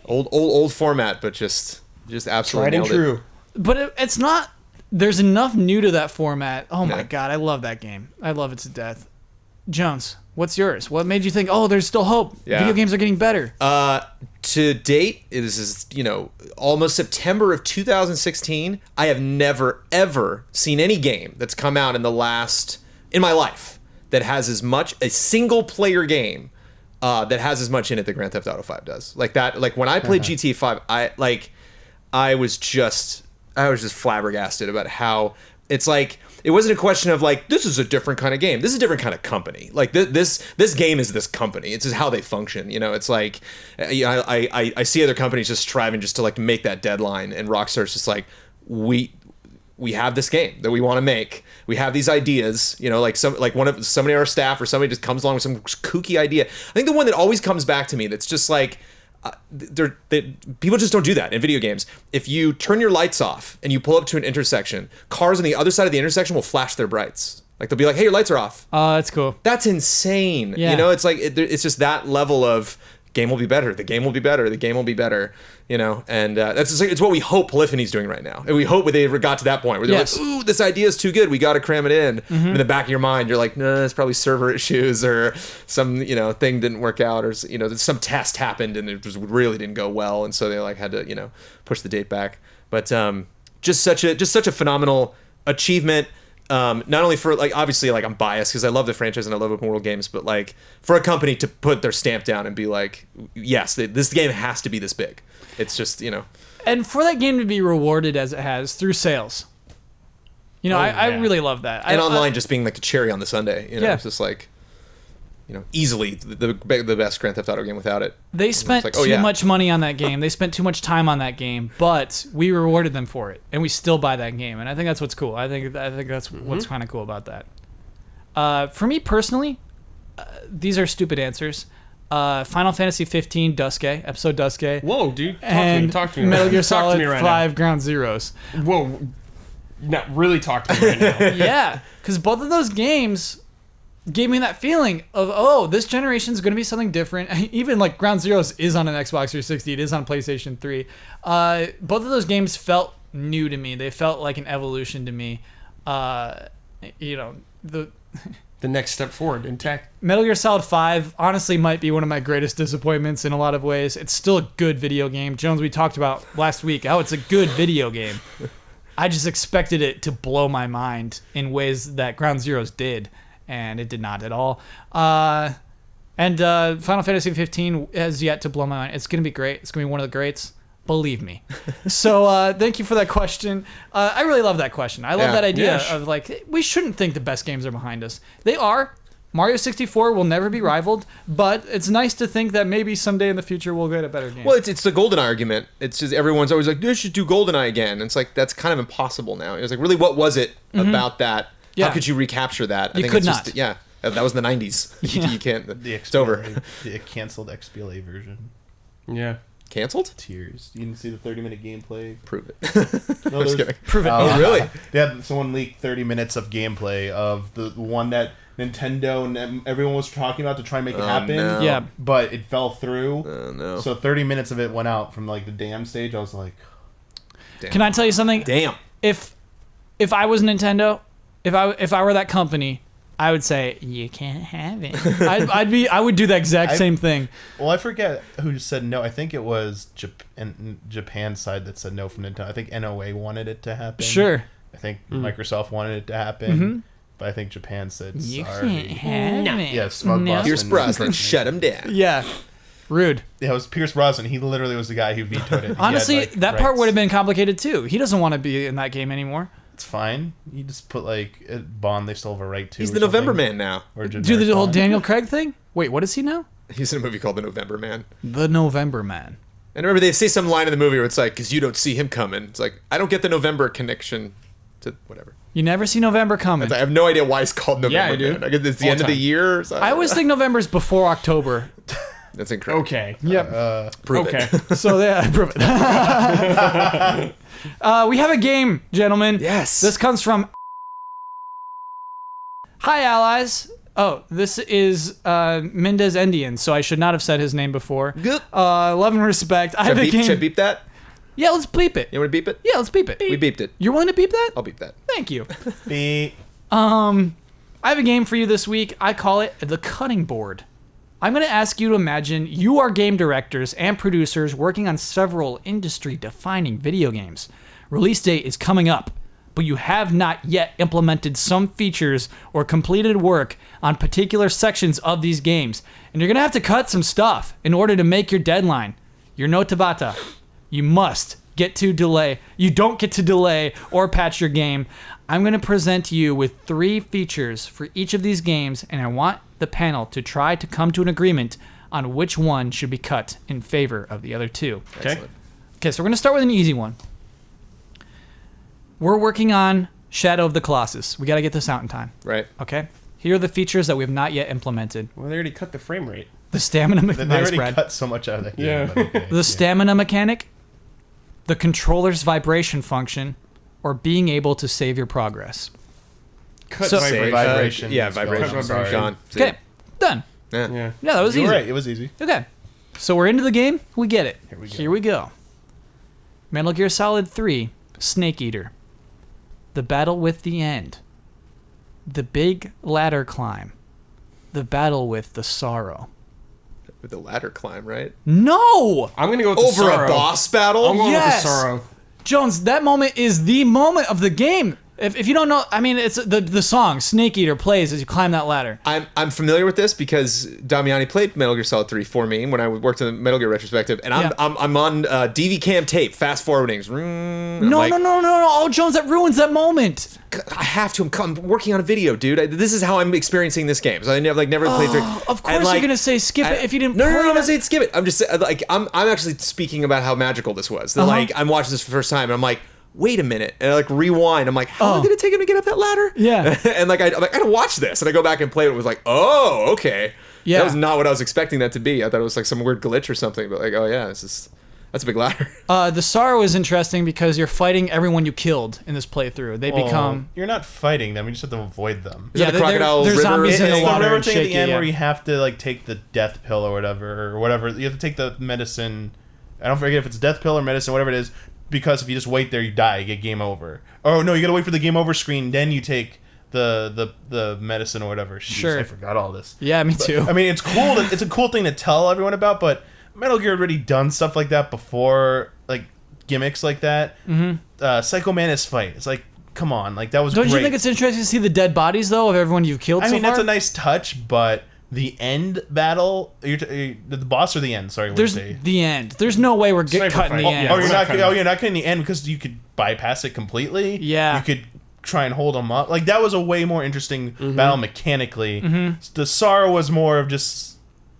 old format, but just absolutely Tried and nailed it. true. But it's not... There's enough new to that format. Oh my Yeah. god, I love that game. I love it to death. Jones, what's yours? What made you think, oh, there's still hope? Yeah. Video games are getting better. To date, this is, almost September of 2016. I have never, ever seen any game that's come out in my life that has as much, a single player game that has as much in it that Grand Theft Auto 5 does. Like that, like when I played GTA 5, I was just flabbergasted about how it's like, it wasn't a question of like, this is a different kind of game. This is a different kind of company. Like this game is this company. It's just how they function. It's like, I see other companies just striving just to like make that deadline, and Rockstar's just like, we have this game that we want to make. We have these ideas, like somebody on our staff or somebody just comes along with some kooky idea. I think the one that always comes back to me that's just like, people just don't do that in video games. If you turn your lights off and you pull up to an intersection, cars on the other side of the intersection will flash their brights. Like they'll be like, "Hey, your lights are off." Oh, that's cool. That's insane. Yeah. It's like it's just that level of game will be better. The game will be better. The game will be better. You know, and it's what we hope Polyphony's doing right now. And we hope they ever got to that point where they're like, ooh, this idea is too good. We got to cram it in. In the back of your mind, you're like, nah, it's probably server issues or some, thing didn't work out, or, some test happened and it just really didn't go well. And so they like had to, push the date back. But just such a phenomenal achievement. Not only for obviously I'm biased because I love the franchise and I love open world games, but for a company to put their stamp down and be like, yes, this game has to be this big. It's just, And for that game to be rewarded as it has through sales. I really love that. And online just being like the cherry on the sundae. It's just easily the best Grand Theft Auto game without it. They spent too much money on that game. They spent too much time on that game, but we rewarded them for it, and we still buy that game. And I think that's what's cool. I think that's what's kind of cool about that. For me personally, these are stupid answers. Final Fantasy 15 Dusque, episode Dusque. Whoa, dude! Talk to me. Metal Gear Solid right 5 Ground Zeroes. Whoa, not really talk to me right now. Yeah, because both of those games gave me that feeling of, this generation is going to be something different. Even Ground Zeroes is on an Xbox 360. It is on PlayStation 3. Both of those games felt new to me. They felt like an evolution to me. The next step forward in tech. Metal Gear Solid 5 honestly might be one of my greatest disappointments in a lot of ways. It's still a good video game. Jones, we talked about last week how it's a good video game. I just expected it to blow my mind in ways that Ground Zeroes did, and it did not at all. And Final Fantasy 15 has yet to blow my mind. It's going to be great. It's going to be one of the greats. Believe me. So thank you for that question. I really love that question. I love that idea of we shouldn't think the best games are behind us. They are. Mario 64 will never be rivaled, but it's nice to think that maybe someday in the future we'll get a better game. Well, it's the GoldenEye argument. It's just everyone's always like, they should do GoldenEye again. And it's that's kind of impossible now. It was really, what was it about that? Yeah. How could you recapture that? You could not. That was in the 90s. You can't. It's over. The canceled XBLA version. Yeah. Canceled? Tears. You didn't see the 30-minute gameplay? Prove it. No, just kidding. Prove it. Oh, really? Yeah, someone leaked 30 minutes of gameplay of the one that Nintendo and everyone was talking about to try and make it happen. No. Yeah. But it fell through. Oh, no. So 30 minutes of it went out from the dam stage. I was like... Damn. Can I tell you something? Damn. If I was Nintendo, if I were that company, I would say you can't have it. I would do the exact same thing. Well, I forget who said no. I think it was Japan's side that said no from Nintendo. I think NOA wanted it to happen. Sure. I think Microsoft wanted it to happen. But I think Japan said You sorry. can't have it. Yeah, Smug No. Boston. Pierce Brosnan shut him down. Yeah. Rude. Yeah, it was Pierce Brosnan. He literally was the guy who vetoed it. Honestly, that part would have been complicated too. He doesn't want to be in that game anymore. It's fine. You just put a Bond they still have a right to. He's or the November something. Man now. Or Do the whole Daniel Craig thing? Wait, what is he now? He's in a movie called The November Man. The November Man. And remember, they say some line in the movie where it's because you don't see him coming. It's I don't get the November connection to whatever. You never see November coming. I have no idea why it's called November Yeah, I do. Man. I guess it's the All end of the time. year or something. I always think November's before October. That's incredible. Okay. Yep. Prove Okay. it. So yeah, I prove it. We have a game, gentlemen. Yes. This comes from... Hi, allies. Oh, this is Mendez Endian, so I should not have said his name before. Good. Love and respect. I have a game. Should I beep that? Yeah, let's bleep it. You want to beep it? Yeah, let's beep it. We beeped it. You're willing to beep that? I'll beep that. Thank you. Beep. I have a game for you this week. I call it The Cutting Board. I'm going to ask you to imagine you are game directors and producers working on several industry-defining video games. Release date is coming up, but you have not yet implemented some features or completed work on particular sections of these games, and you're going to have to cut some stuff in order to make your deadline. You're no Tabata. You must get to delay. You don't get to delay or patch your game. I'm going to present you with 3 features for each of these games, and I want the panel to try to come to an agreement on which one should be cut in favor of the other 2. Okay. Okay, so we're going to start with an easy one. We're working on Shadow of the Colossus. We got to get this out in time. Right. Okay? Here are the features that we have not yet implemented. Well, they already cut the frame rate. The stamina They mechanic. already Brad. cut so much out of that game. Yeah. but okay. The stamina mechanic, the controller's vibration function, or being able to save your progress. Cut So- vibration. Vibration. Yeah, is vibration. gone, sorry. Gone. Okay, done. Yeah. Yeah. Yeah, that was You easy. were right. It was easy. Okay. So we're into the game. We get it. Here we go. Here we go. Metal Gear Solid 3, Snake Eater. The battle with the end. The big ladder climb. The battle with the sorrow. With the ladder climb, right? No! I'm gonna go with the Over sorrow. a boss battle? I'm going Yes! with the sorrow. Jones, that moment is the moment of the game. If you don't know, I mean, it's the song Snake Eater plays as you climb that ladder. I'm familiar with this because Damiani played Metal Gear Solid 3 for me when I worked in the Metal Gear retrospective, and Yeah. I'm on DV cam tape, fast forwardings. No. Oh, Jones, that ruins that moment. I have to. I'm working on a video, dude. This is how I'm experiencing this game. So I never played through. Of course you're gonna say skip it if you didn't. No, play I'm it. not saying skip it. I'm just like I'm actually speaking about how magical this was. That like I'm watching this for the first time, and I'm like, wait a minute, and I like rewind. I'm like, how long did it take him to get up that ladder? Yeah. And like I'm like, I gotta watch this, and I go back and play it. And it was like, oh, okay. Yeah. That was not what I was expecting that to be. I thought it was like some weird glitch or something. But like, oh yeah, that's a big ladder. The sorrow is interesting because you're fighting everyone you killed in this playthrough. They become. You're not fighting them. You just have to avoid them. Is that the crocodile they're river? zombies in It's the the water. river and thing at shaky, the end yeah. where you have to like take the death pill or whatever. You have to take the medicine. I don't forget if it's death pill or medicine, whatever it is. Because if you just wait there, you die. You get game over. Oh no, you gotta wait for the game over screen. Then you take the medicine or whatever. Jeez, Sure. I forgot all this. Yeah, me too. I mean, it's cool. It's a cool thing to tell everyone about. But Metal Gear had already done stuff like that before, like gimmicks like that. Mm-hmm. Psycho Mantis fight. It's like, come on, like that was. Don't great. you think it's interesting to see the dead bodies though of everyone you've killed? I so mean, far? that's a nice touch, but the end battle, the boss or the end? Sorry, what There's did you say? the end. There's no way we're Sniper cutting the fight. end. Oh, you're not. cutting Oh, you're not cutting the end because you could bypass it completely. Yeah. you could try and hold them up. Like that was a way more interesting battle mechanically. The Sorrow was more of just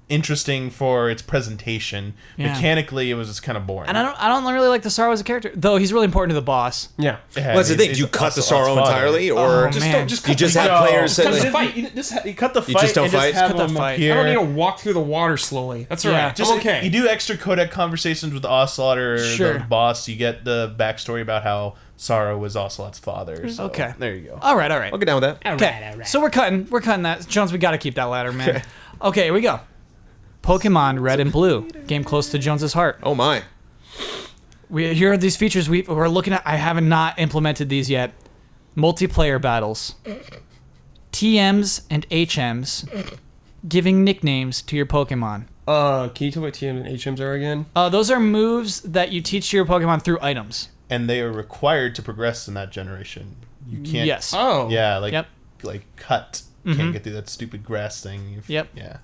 interesting for its presentation. Yeah. Mechanically, it was just kind of boring. And I don't really like the sorrow as a character, though. He's really important to the boss. Yeah. Yeah, What's the he's- thing? Do you he's cut the Ocelot's sorrow father. entirely, or Oh, Just man. don't. Just you cut just the have fight. players Cut that the like, fight. You cut the You fight just don't and fight? just have Cut the them fight. appear. I don't need to walk through the water slowly. That's all right. Yeah. Just I'm okay. You do extra codec conversations with Ocelot or Sure. the boss. You get the backstory about how Sorrow was Ocelot's father. So Okay. there you go. All right. I'll get down with that. Okay. So we're cutting that. Jones, we got to keep that ladder, man. Okay, here we go. Pokemon Red and Blue, game close to Jones's heart. Oh my. Here are these features we're looking at. I have not implemented these yet. Multiplayer battles, TMs and HMs, giving nicknames to your Pokemon. Can you tell me what TM and HMs are again? Those are moves that you teach your Pokemon through items. And they are required to progress in that generation. You can't. Yes. Oh. Yeah, like Yep. cut. Can't get through that stupid grass thing. Yep. Yeah.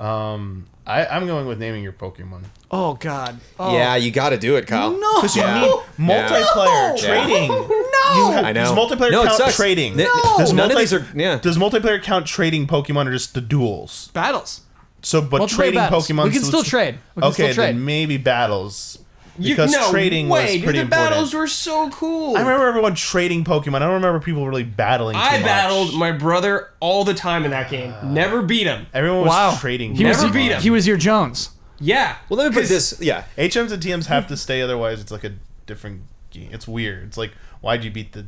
I'm going with naming your Pokemon. Oh God. Oh. Yeah, you got to do it, Kyle. No. Because you Yeah. need multiplayer No. trading. No. I know. Does multiplayer No, it count sucks. trading? No. Does None of multi- these are. Yeah. Does multiplayer count trading Pokemon or just the duels? Battles. So, but Multiplayer trading battles. Pokemon. We can still trade. We can Okay, still trade. then maybe battles. You- Because no trading way, was dude, pretty the important. battles were so cool. I remember everyone trading Pokemon. I don't remember people really battling too I much. battled my brother all the time in that game. Never beat him. Everyone was Wow. trading. He was, Never Pokemon. beat him. he was your Jones. Yeah. Well, let me put this. Yeah. HMs and TMs have to stay, otherwise it's like a different game. It's weird. It's like, why'd you beat the...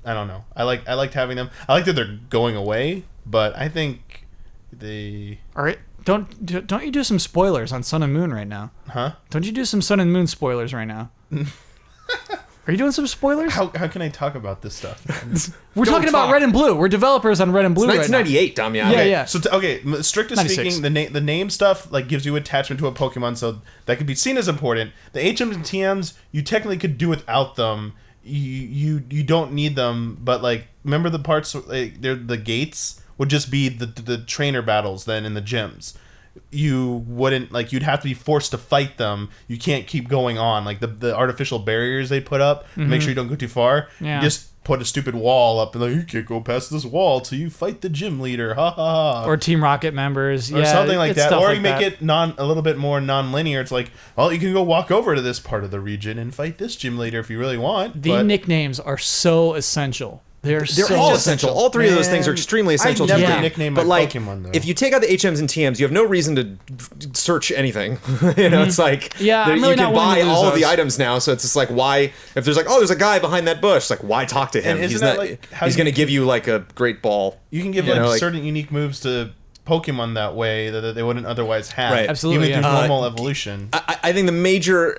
I don't know. I liked having them. I like that they're going away, but I think they... All right. Don't you do some spoilers on Sun and Moon right now? Huh? Don't you do some Sun and Moon spoilers right now? Are you doing some spoilers? How can I talk about this stuff? We're Don't talking about talk. Red and Blue. We're developers on Red and Blue It's right now. 1998, Damiani. Yeah, yeah. So strictly 96. speaking, the name stuff like gives you attachment to a Pokemon, so that could be seen as important. The HMs and TMs, you technically could do without them. You don't need them, but like remember the parts like they're the gates would just be the trainer battles then in the gyms. You wouldn't like you'd have to be forced to fight them. You can't keep going on like the artificial barriers they put up to make sure you don't go too far. Yeah. You just put a stupid wall up and like you can't go past this wall till you fight the gym leader. Ha ha ha. Or Team Rocket members. Or Yeah, something like it's that. stuff Or like you make that. it a little bit more non-linear. It's like, well, you can go walk over to this part of the region and fight this gym leader if you really want. The but nicknames are so essential. They're They're all essential. All three of those things are extremely essential I to never the game. nicknamed But my like, Pokemon, though. if you take out the HMs and TMs, you have no reason to search anything. You know, it's like Yeah, I'm you really can not willing buy to lose all of the those. items now. So it's just like, why? If there's like, oh, there's a guy behind that bush, it's like, why talk to him? And isn't He's that not. like how He's you going to can- give you like a great ball. You can give You like know, like- certain unique moves to Pokemon that way that they wouldn't otherwise have. Right. Absolutely, Even through yeah. normal evolution. I think the major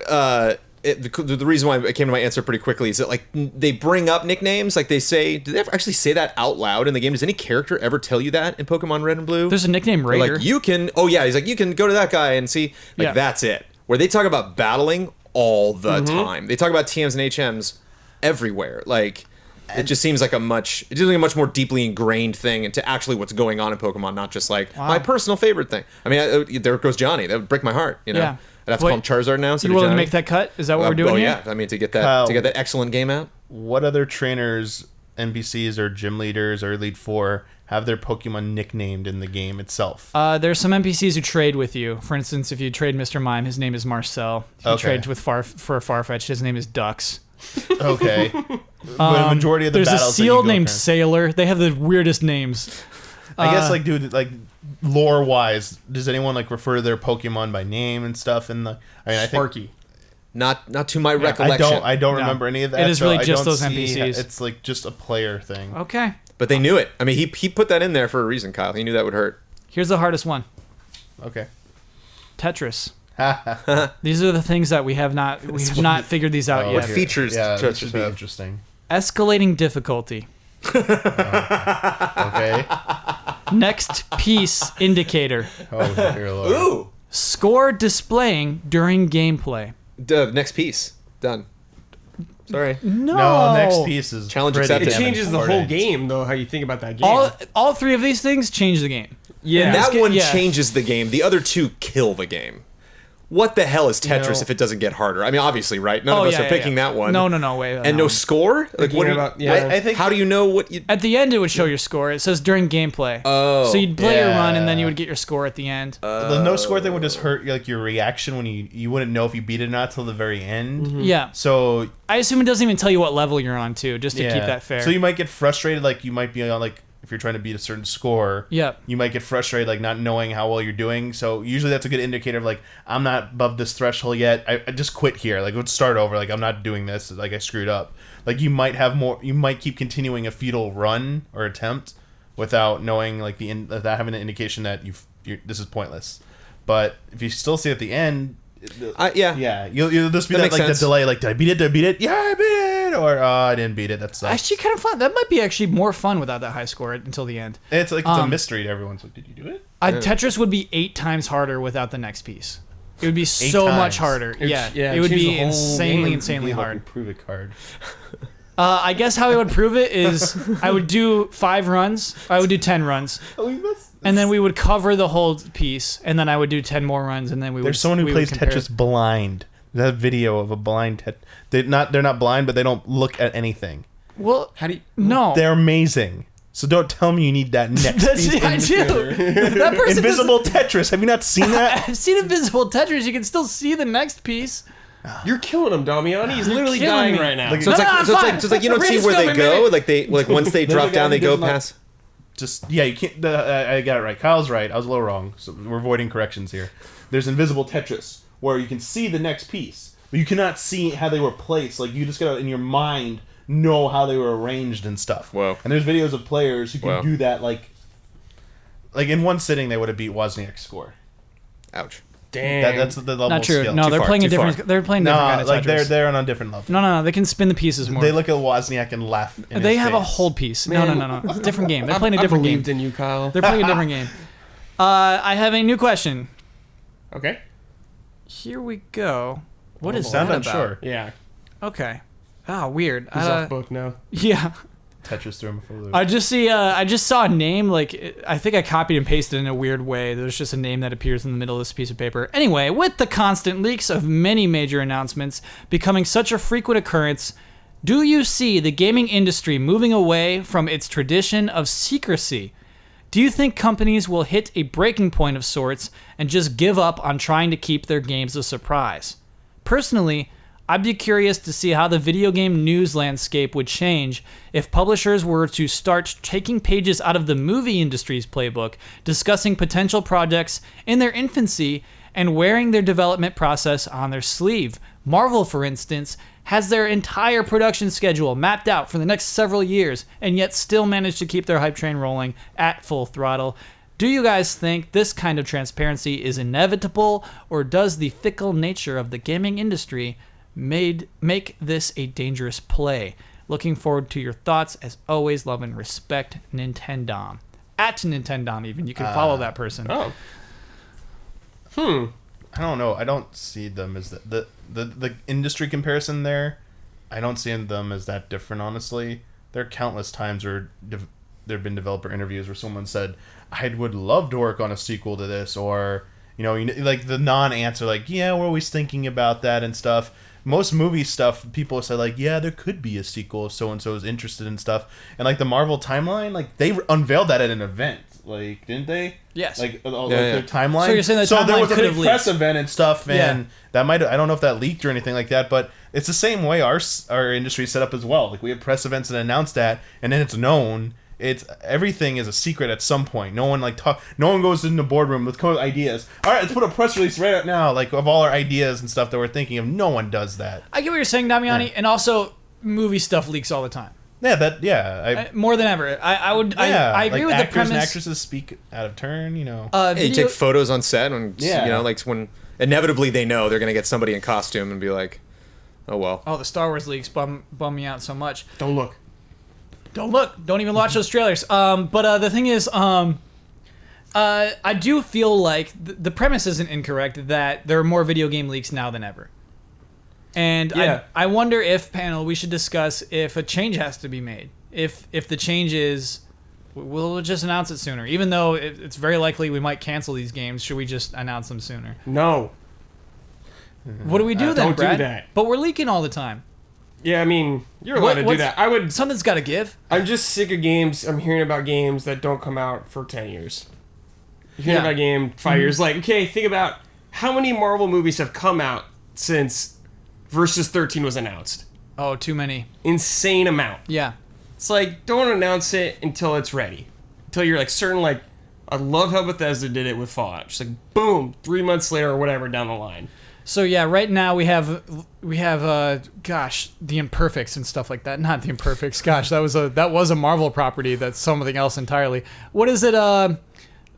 the reason why I came to my answer pretty quickly is that like they bring up nicknames, like they say, do they ever actually say that out loud in the game? Does any character ever tell you that in Pokemon Red and Blue? There's a nickname They're Raider. like you can. Oh yeah, he's like you can go to that guy and see. Like Yeah. that's it. Where they talk about battling all the time. They talk about TMs and HMs everywhere. Like it just seems like a much more deeply ingrained thing into actually what's going on in Pokemon, not just like my personal favorite thing. I mean, there goes Johnny. That would break my heart. You know, Yeah. I'd have to call him Charizard now. You willing to make that cut? Is that what we're doing here? Yeah, I mean to get that Kyle, excellent game out. What other trainers, NPCs, or gym leaders or Elite Four have their Pokemon nicknamed in the game itself? There's some NPCs who trade with you. For instance, if you trade Mr. Mime, his name is Marcel. If you Okay. trade with Farfetch'd, his name is Dux. Okay. But a majority of the There's a battles that you seal go named through- Sailor. They have the weirdest names. I guess, like, dude, like, lore-wise, does anyone, like, refer to their Pokemon by name and stuff in the... I mean, I think... Sparky. Not to my recollection. I don't No. remember any of that. It is so really I just don't those see- NPCs. It's, like, just a player thing. Okay. But they knew it. I mean, he put that in there for a reason, Kyle. He knew that would hurt. Here's the hardest one. Okay. Tetris. These are the things that we have not figured these out Oh, yet. here. features Yeah, Tetris this should be have? interesting. Escalating difficulty. Okay. Next piece indicator. Oh, dear Lord. Ooh. Score displaying during gameplay. Next piece. Done. Sorry. No, next piece is Challenge pretty accepted. It damn changes the whole important. game, though, how you think about that game. All three of these things change the game. yeah. That one yeah. changes the game. The other two kill the game. What the hell is Tetris know- if it doesn't get harder? I mean, obviously, right? None of us are picking that one. No, wait. And no score? Like, what? about- yeah. I think How do you know what you? At the end, it would show your score. It says during gameplay. Oh. So you'd play your run, and then yeah. you would get your score at the end. the no score thing would just hurt like your reaction when you wouldn't know if you beat it or not till the very end. Yeah. So I assume it doesn't even tell you what level you're on, too, just to yeah. keep that fair. So you might get frustrated, like you might be on like if you're trying to beat a certain score. Yep. You might get frustrated, like not knowing how well you're doing. So usually that's a good indicator of like I'm not above this threshold yet. I just quit here. Like let's start over. Like I'm not doing this. Like I screwed up. Like you might have more. You might keep continuing a futile run or attempt without knowing like without having an indication that this is pointless. But if you still see at the end. Yeah. Yeah, you'll just be That that makes like sense. the delay, like did I beat it? Did I beat it? Yeah, I beat it. Or I didn't beat it. That sucks. Actually, kind of fun. That might be actually more fun without that high score until the end. It's like it's a mystery to everyone. So did you do it? Tetris would be 8 times harder without the next piece. It would be so times. much harder. Yeah, yeah, it would change be the whole insanely game. hard. Prove it card. I guess how I would prove it is I would do 5 runs. I would do 10 runs. And then we would cover the whole piece, and then I would do 10 more runs, and then we would. There's someone who we plays would compare. Tetris blind. That video of a blind they're not blind, but they don't look at anything. Well, How do you... no. They're amazing. So don't tell me you need that next That's piece. I do. That person Invisible Tetris. Have you not seen that? I've seen Invisible Tetris. You can still see the next piece. You're killing him, Damiani. He's literally killing dying me. right now. Like- So it's No, like, no, so it's I'm like, so it's like you don't fine. see where they Brainstorm a go. minute. Like they once they There's drop a guy down, they who go does not- past. Just yeah, you can't. I got it right. Kyle's right. I was a little wrong. So we're avoiding corrections here. There's Invisible Tetris where you can see the next piece, but you cannot see how they were placed. Like you just gotta in your mind know how they were arranged and stuff. Whoa. And there's videos of players who can Whoa. do that like in one sitting they would have beat Wozniak's score. Ouch. Damn. That's the level Not of true. skill. No, they're far, playing a too different. far. They're playing different kind No, of like Tetris. they're on a different level. No. They can spin the pieces more. They look at Wozniak and laugh. In They his have a face. whole piece. Man, No. It's a different game. They're playing a I different game. believed in you, Kyle. They're playing a different game. I have a new question. Okay. Here we go. What is Sound that about? unsure. Yeah. Okay. Ah, weird. He's off book now. Yeah. Tetris threw him for a loop. I just saw a name, like, I think I copied and pasted in a weird way. There's just a name that appears in the middle of this piece of paper. Anyway, with the constant leaks of many major announcements becoming such a frequent occurrence, do you see the gaming industry moving away from its tradition of secrecy? Do you think companies will hit a breaking point of sorts and just give up on trying to keep their games a surprise? Personally, I'd be curious to see how the video game news landscape would change if publishers were to start taking pages out of the movie industry's playbook, discussing potential projects in their infancy and wearing their development process on their sleeve. Marvel, for instance, has their entire production schedule mapped out for the next several years and yet still managed to keep their hype train rolling at full throttle. Do you guys think this kind of transparency is inevitable, or does the fickle nature of the gaming industry make this a dangerous play? Looking forward to your thoughts. As always, love and respect, Nintendom. At Nintendom, even. You can follow that person. Oh. I don't know. I don't see them as the industry comparison there. I don't see them as that different, honestly. There are countless times where there have been developer interviews where someone said, I would love to work on a sequel to this, or, like the non-answer, like, yeah, we're always thinking about that and stuff. Most movie stuff, people say, like, yeah, there could be a sequel if so-and-so is interested in stuff. And, like, the Marvel timeline, like, they unveiled that at an event. Like, didn't they? Yes. Like, their timeline. So you're saying the so there timeline was a could big have press leaked. event and stuff, and Yeah. that might, I don't know if that leaked or anything like that, but it's the same way our industry is set up as well. Like, we have press events that announce that, and then it's known. Everything is a secret at some point. No one no one goes in the boardroom with ideas. All right, let's put a press release right up now, like, of all our ideas and stuff that we're thinking of. No one does that. I get what you're saying, Damiani, and also movie stuff leaks all the time. Yeah, More than ever. I agree with the actors premise. and actresses speak out of turn. Hey, you take photos on set, and Yeah. like when inevitably they know they're gonna get somebody in costume and be like, oh well. Oh, the Star Wars leaks bum me out so much. Don't look. Don't look. Don't even watch those trailers. But the thing is, I do feel like the premise isn't incorrect, that there are more video game leaks now than ever. And Yeah. I wonder if, panel, we should discuss if a change has to be made. If the change is, we'll just announce it sooner. Even though it's very likely we might cancel these games, should we just announce them sooner? No. What do we do then, don't do Brad? that. But we're leaking all the time. Yeah, I mean, you're allowed to do that. Something's got to give. I'm just sick of games. I'm hearing about games that don't come out for 10 years. You're hearing about a game 5 years. Like, okay, think about how many Marvel movies have come out since Versus 13 was announced. Oh, too many. Insane amount. Yeah. It's like, don't announce it until it's ready. Until you're like certain, like, I love how Bethesda did it with Fallout. Just like, boom, 3 months later or whatever down the line. So yeah, right now we have gosh, the Imperfects and stuff like that. Not the Imperfects. Gosh, that was a Marvel property. That's something else entirely. What is it?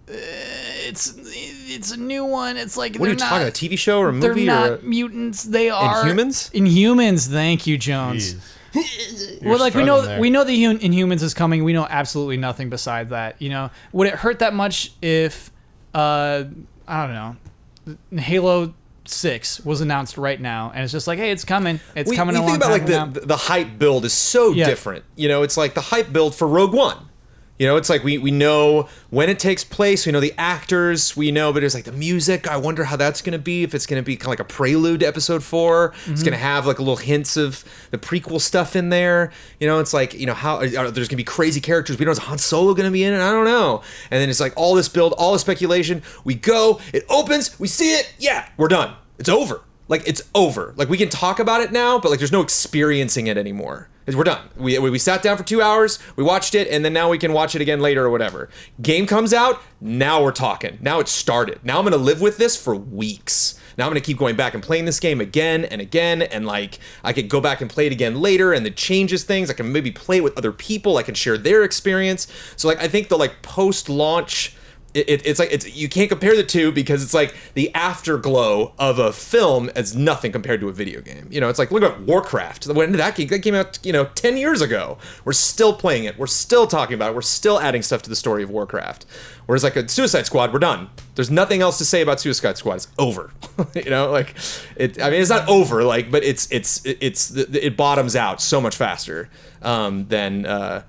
It's a new one. It's like, What are you talking about? A TV show or a They're movie? not mutants. They are Inhumans? Inhumans. Thank you, Jones. Jeez. Well, like we struggling know, there. we know the Inhumans is coming. We know absolutely nothing besides that. Would it hurt that much if I don't know, Halo 6 was announced right now, and it's just like, hey, it's coming. It's coming. We a long think about time like the hype build is so Yeah. different. It's like the hype build for Rogue One. It's like we know when it takes place, we know the actors, we know, but it's like the music. I wonder how that's going to be, if it's going to be kind of like a prelude to episode 4. It's going to have like little hints of the prequel stuff in there. It's like, how there's going to be crazy characters. We don't know, is Han Solo going to be in it? I don't know. And then it's like all this build, all this speculation. We go, it opens, we see it. Yeah, we're done. It's over. Like, it's over. Like, we can talk about it now, but like there's no experiencing it anymore. We're done. We sat down for 2 hours, we watched it, and then now we can watch it again later or whatever. Game comes out, now we're talking. Now it's started. Now I'm going to live with this for weeks. Now I'm going to keep going back and playing this game again and again, and like I could go back and play it again later, and it changes things. I can maybe play with other people. I can share their experience. So like I think the like post-launch, it's like you can't compare the two, because it's like the afterglow of a film is nothing compared to a video game. It's like, look at Warcraft. When did that came out? 10 years ago. We're still playing it. We're still talking about it. We're still adding stuff to the story of Warcraft. Whereas like a Suicide Squad, we're done. There's nothing else to say about Suicide Squad. It's over. Like it's not over. Like, but it bottoms out so much faster than.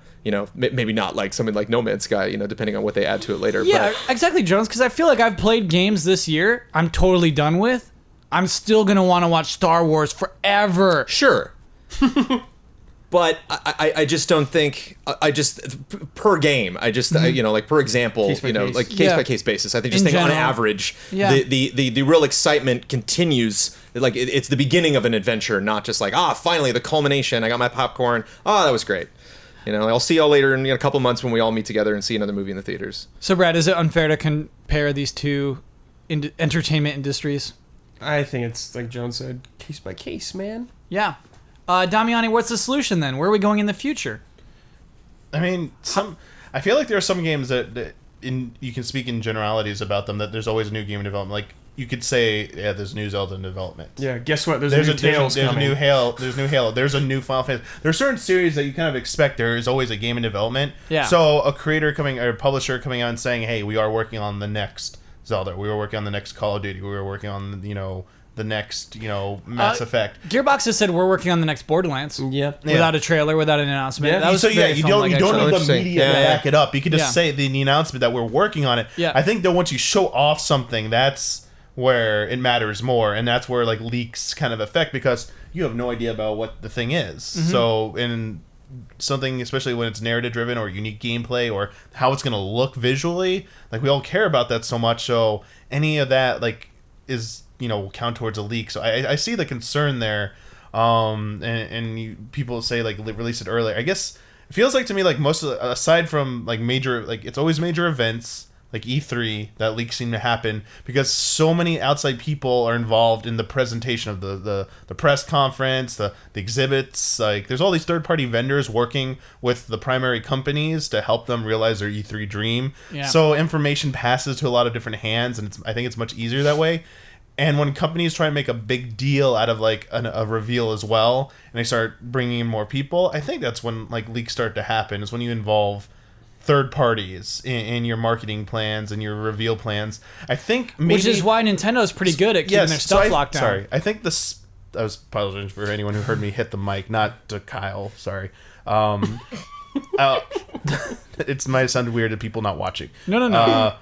Maybe not like something like No Man's Sky, depending on what they add to it later. Yeah, exactly, Jones, because I feel like I've played games this year I'm totally done with. I'm still going to want to watch Star Wars forever. Sure. But I just don't think, per game, like per example, Case by case. like case Yeah. by case basis. I think In on general. average, Yeah. the real excitement continues. Like it's the beginning of an adventure, not just like, finally the culmination. I got my popcorn. That was great. I'll see y'all later in a couple months when we all meet together and see another movie in the theaters. So, Brad, is it unfair to compare these two entertainment industries? I think it's, like Jones said, case by case, man. Yeah. Damiani, what's the solution then? Where are we going in the future? I mean, I feel like there are some games that you can speak in generalities about them, that there's always a new game in development. Like you could say, yeah, there's new Zelda in development. Yeah, guess what? There's a new Tales there's coming. a new Halo. There's a new Final Fantasy. There are certain series that you kind of expect there is always a game in development. Yeah. So a creator or a publisher coming out and saying, hey, we are working on the next Zelda. We were working on the next Call of Duty. We were working on the next Mass Effect. Gearbox has said we're working on the next Borderlands. Yep. Without a trailer, without an announcement. Yeah. That was So yeah, very you fun, don't need the Interesting. media to Yeah. back it up. You could just Yeah. say the announcement that we're working on it. Yeah. I think that once you show off something, that's where it matters more, and that's where like leaks kind of affect, because you have no idea about what the thing is. So in something, especially when it's narrative driven or unique gameplay or how it's going to look visually, like we all care about that so much. So any of that like is count towards a leak. So I see the concern there. People say like release it earlier. I guess it feels like to me like most of aside from like major, like it's always major events like E3 that leaks seem to happen because so many outside people are involved in the presentation of the press conference, the exhibits. Like there's all these third party vendors working with the primary companies to help them realize their E3 dream. Yeah. So information passes to a lot of different hands, and I think it's much easier that way. And when companies try and make a big deal out of like a reveal as well, and they start bringing in more people, I think that's when like leaks start to happen. Is when you involve third parties in your marketing plans and your reveal plans. I think maybe, Which is why Nintendo's pretty good at keeping their stuff locked down. Sorry, I think this. I was apologizing for anyone who heard me hit the mic, not to Kyle. Sorry. It might have sounded weird to people not watching. No.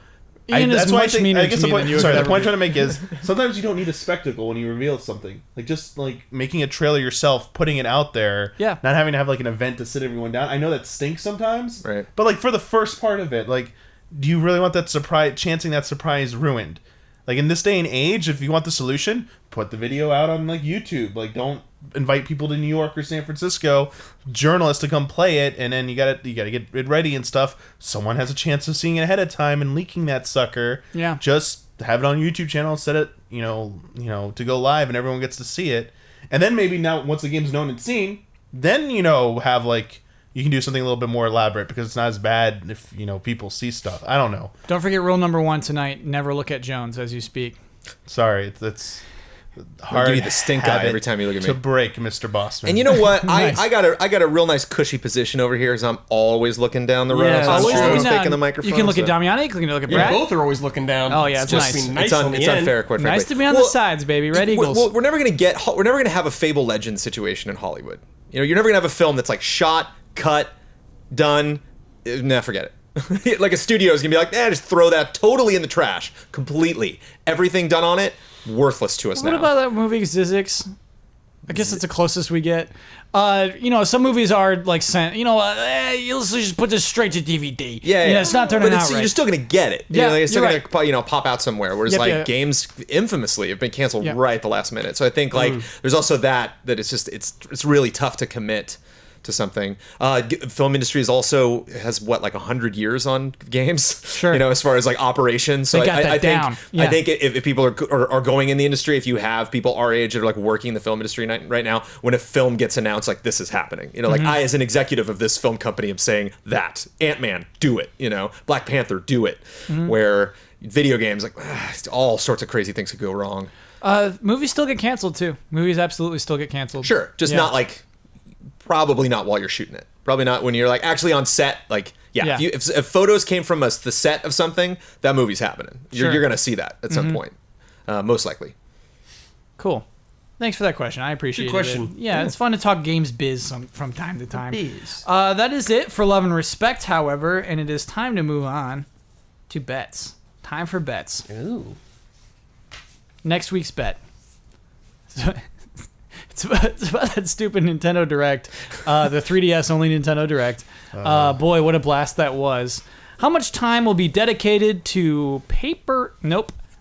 Ian is much meaner to me than you would the ever point I'm be. trying to make is sometimes you don't need a spectacle when you reveal something. Like just like making a trailer yourself, putting it out there, Yeah. not having to have like an event to sit everyone down. I know that stinks sometimes, Right. But like for the first part of it, like, do you really want that surprise? Chancing that surprise ruined. Like in this day and age, if you want the solution, put the video out on like YouTube. Like don't invite people to New York or San Francisco, journalists to come play it, and then you gotta get it ready and stuff. Someone has a chance of seeing it ahead of time and leaking that sucker. Yeah. Just have it on YouTube channel, set it, to go live, and everyone gets to see it. And then maybe now once the game's known and seen, then have like you can do something a little bit more elaborate because it's not as bad if people see stuff. I don't know. Don't forget rule number 1 tonight: never look at Jones as you speak. Sorry, it's I'll hard. give you the stink eye habit every time you look at me. to break, Mr. Bossman. And you know what? Nice. I got a real nice cushy position over here, because I'm always looking down the road. Yeah, so I'm always always looking faking down. the microphone. You can look at so- Damiani, you can look at Yeah, Brad. both are always looking down. Oh, yeah, it's just nice. be nice on the it's end. unfair, quite frankly. Nice to be on the sides, baby. Red Eagles. Well, we're never gonna have a Fable Legends situation in Hollywood. You're never gonna have a film that's like shot, cut, done. Nah, forget it. Like a studio is gonna be like, just throw that totally in the trash, completely. Everything done on it, worthless to us What now. about that movie Zizix? I guess it's the closest we get. Some movies are like sent. Let's just put this straight to DVD. Yeah. It's not turning but out right. You're still gonna get it. Yeah, It's still you're gonna pop out somewhere. Whereas Yep, like yeah. games infamously have been canceled Yeah. right at the last minute. So I think like there's also that it's just it's really tough to commit to something. Film industry has what, like 100 years on games. Sure. As far as like operations. So They got that I think down. Yeah. I think if people are going in the industry, if you have people our age that are like working in the film industry right now, when a film gets announced, like this is happening. Like I as an executive of this film company am saying that Ant-Man, do it. Black Panther, do it. Where video games, like all sorts of crazy things could go wrong. Movies still get canceled too. Movies absolutely still get canceled. Sure, just Yeah. not like, probably not while you're shooting it. Probably not when you're like actually on set. Like, Yeah. if photos came from the set of something, that movie's happening. Sure. You're gonna see that at some point, most likely. Cool. Thanks for that question. I appreciate it. question. Yeah, it's fun to talk games biz from time to time. Biz. That is it for Love and Respect, however, and it is time to move on to bets. Time for bets. Ooh. Next week's bet. It's about that stupid Nintendo Direct, the 3DS only Nintendo Direct. Boy, what a blast that was. How much time will be dedicated to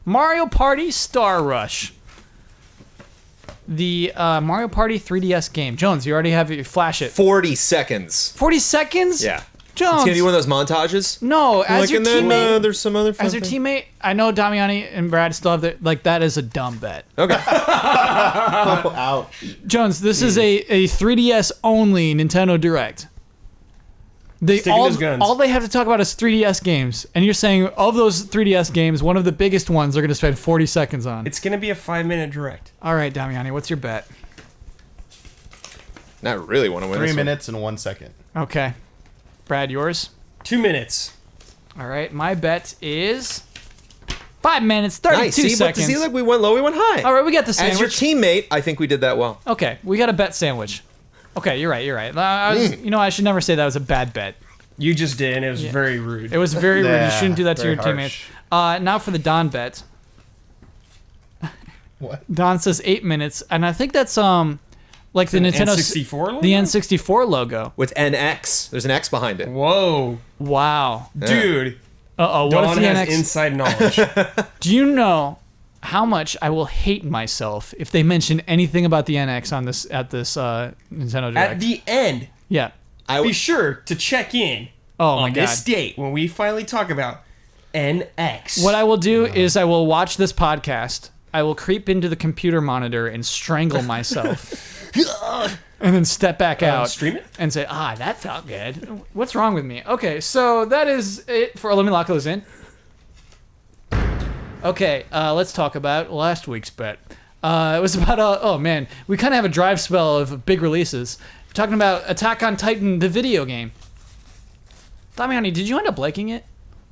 Mario Party Star Rush? The Mario Party 3DS game. Jones, you already have it. Flash it. 40 seconds. 40 seconds? Yeah. Jones. It's gonna be one of those montages. No, as Like, your and then teammate. there's some other. As your teammate, I know Damiani and Brad still have that is a dumb bet. Okay. out. Jones, this is a 3DS only Nintendo Direct. They Sticking to his guns. all they have to talk about is 3DS games, and you're saying of those 3DS games, one of the biggest ones they're going to spend 40 seconds on. It's gonna be a 5-minute direct. All right, Damiani, what's your bet? Not really want to win 3 this one. minutes and 1 second. Okay, Brad, yours. 2 minutes. All right, my bet is 5 minutes 32 Nice. See, seconds. see, like we went low, we went high. All right, we got the As your sandwich. teammate, I think we did that well. Okay, we got a bet sandwich. Okay, you're right. I was, I should never say that was a bad bet. You just did, and it was very rude. It was very rude. You Yeah, shouldn't do that to very your harsh. teammates. Now for the Don bet. What? Don says 8 minutes, and I think that's like the Nintendo N64 logo? the N64 logo. With NX. There's an X behind it. Whoa. Wow. Dude. What Dawn if the has NX? inside knowledge. Do you know how much I will hate myself if they mention anything about the NX on this Nintendo Direct? At the end, Yeah. be sure to check in Oh my on god. this date when we finally talk about NX. What I will do is I will watch this podcast. I will creep into the computer monitor and strangle myself. And then step back out stream it? and say, that felt good. What's wrong with me? Okay, so that is it for, let me lock those in. Okay, let's talk about last week's bet. It was about, we kind of have a drive spell of big releases. We're talking about Attack on Titan, the video game. Damiani, did you end up liking it?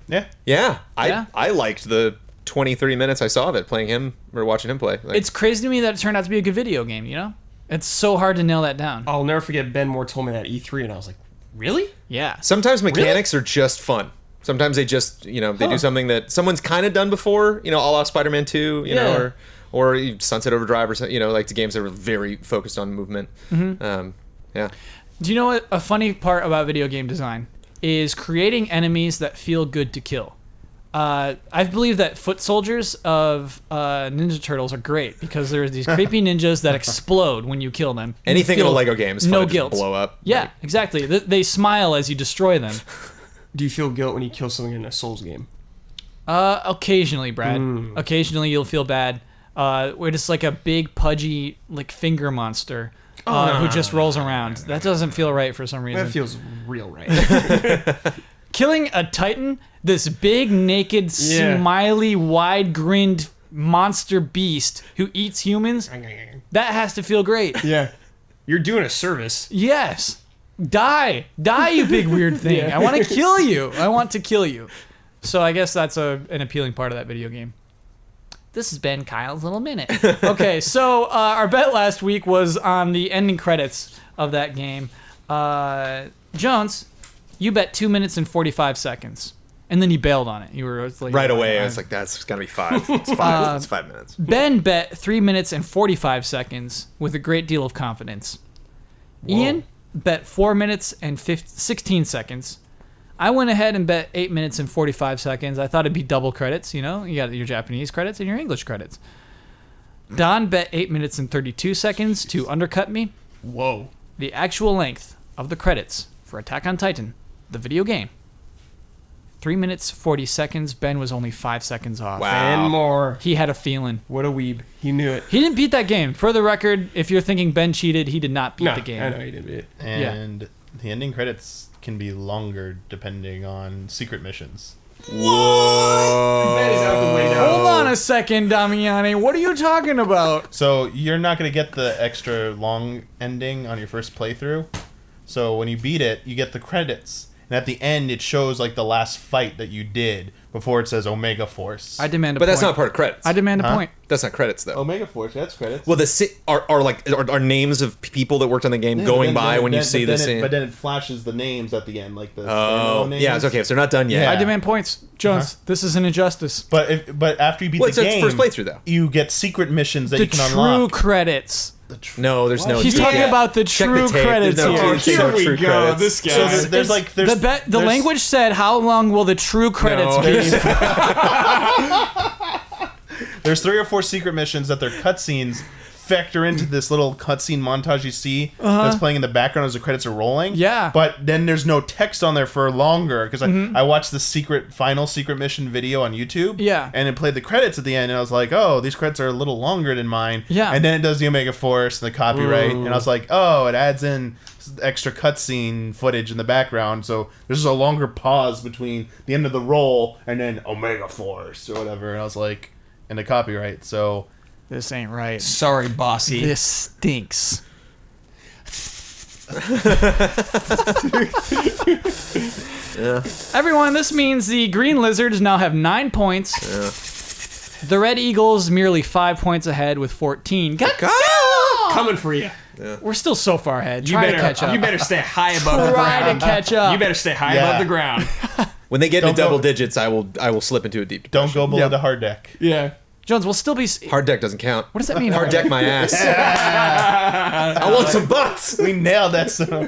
Yeah. Yeah. Yeah? I liked the 20, 30 minutes I saw of it, playing him or watching him play. Like, It's crazy to me that it turned out to be a good video game, you know? It's so hard to nail that down. I'll never forget Ben Moore told me that at E3, and I was like, really? Yeah. sometimes mechanics are just fun. Sometimes they just, they do something that someone's kind of done before, a la Spider-Man 2, Yeah. or Sunset Overdrive or something, like the games that were very focused on movement. Yeah. Do you know what a funny part about video game design is? Creating enemies that feel good to kill. I believe that foot soldiers of Ninja Turtles are great because there's these creepy ninjas that explode when you kill them. You Anything in a feel Lego game is fun no to just guilt. blow up. Yeah, Like, exactly. They smile as you destroy them. Do you feel guilt when you kill something in a Souls game? Occasionally, Brad. Occasionally, you'll feel bad. We're just like a big pudgy like finger monster who just rolls around. That doesn't feel right for some reason. That feels real right. Killing a Titan, this big, naked, smiley, wide-grinned monster beast who eats humans, that has to feel great. Yeah. You're doing a service. Yes. Die, you big weird thing. Yeah. I want to kill you. I want to kill you. So I guess that's an appealing part of that video game. This has been Kyle's Little Minute. Okay, so our bet last week was on the ending credits of that game. Jones, you bet 2 minutes and 45 seconds. And then you bailed on it. You were like, right away, I was like, that's got to be 5. It's 5. It's 5 minutes. Ben bet 3 minutes and 45 seconds with a great deal of confidence. Ian bet 4 minutes and 16 seconds. I went ahead and bet 8 minutes and 45 seconds. I thought it'd be double credits, you got your Japanese credits and your English credits. Don bet 8 minutes and 32 seconds to undercut me. Whoa. The actual length of the credits for Attack on Titan, the video game. 3 minutes, 40 seconds. Ben was only 5 seconds off. Wow. Ben Moore. He had a feeling. What a weeb. He knew it. He didn't beat that game. For the record, if you're thinking Ben cheated, he did not beat No, the game. I know he didn't beat it. And the ending credits can be longer depending on secret missions. Whoa. Ben is out the window. Hold on a second, Damiani. What are you talking about? So you're not going to get the extra long ending on your first playthrough. So when you beat it, you get the credits. And at the end, it shows like the last fight that you did before it says Omega Force. I demand a But point. that's not part of credits. I demand a point. That's not credits, though. Omega Force, that's credits. Well, are names of people that worked on the game going by when you see the scene? But then it flashes the names at the end, like the Oh, names. yeah, it's okay. So they're not done yet. Yeah. I demand points. Jones, this is an injustice. But after you beat Well, the it's game, first playthrough, though. you get secret missions that The you can true unlock. credits. No, there's no. He's talking about the Check true the tape. credits There's no, here. he didn't say Here no we true go. credits. This guy. So there's The language said, how long will the true credits No. be? There's 3 or 4 secret missions that their cutscenes factor into this little cutscene montage you see that's playing in the background as the credits are rolling. Yeah. But then there's no text on there for longer because I watched the final secret mission video on YouTube. Yeah. And it played the credits at the end, and I was like, oh, these credits are a little longer than mine. Yeah. And then it does the Omega Force and the copyright, and I was like, oh, it adds in extra cutscene footage in the background, so there's just a longer pause between the end of the roll and then Omega Force or whatever. And I was like, and the copyright. So This ain't right. Sorry, bossy. This stinks. Everyone, this means the Green Lizards now have 9 points. The Red Eagles merely 5 points ahead with 14. Coming for you. We're still so far ahead. You Try better to catch up. You better stay high above the Try ground. to catch up. You better stay high Yeah. above the ground. When they get Don't into double go- digits, I will slip into a deep don't depression. go below the hard deck. Yeah. Jones, we'll still be... Hard deck doesn't count. What does that mean? Hard deck my ass. I want some butts. We nailed that song.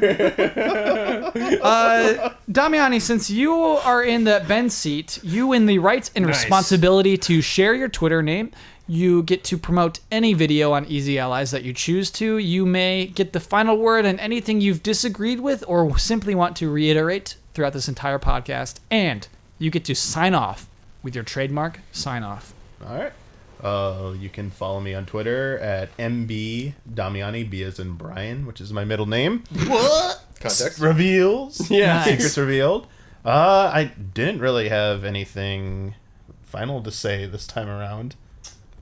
Damiani, since you are in the Ben seat, you win the right and Nice. responsibility to share your Twitter name. You get to promote any video on Easy Allies that you choose to. You may get the final word on anything you've disagreed with or simply want to reiterate throughout this entire podcast. And you get to sign off with your trademark sign off. All right. You can follow me on Twitter at MB Damiani, B as in Brian, which is my middle name. Context. Reveals. Yeah. Nice. Secrets revealed. I didn't really have anything final to say this time around.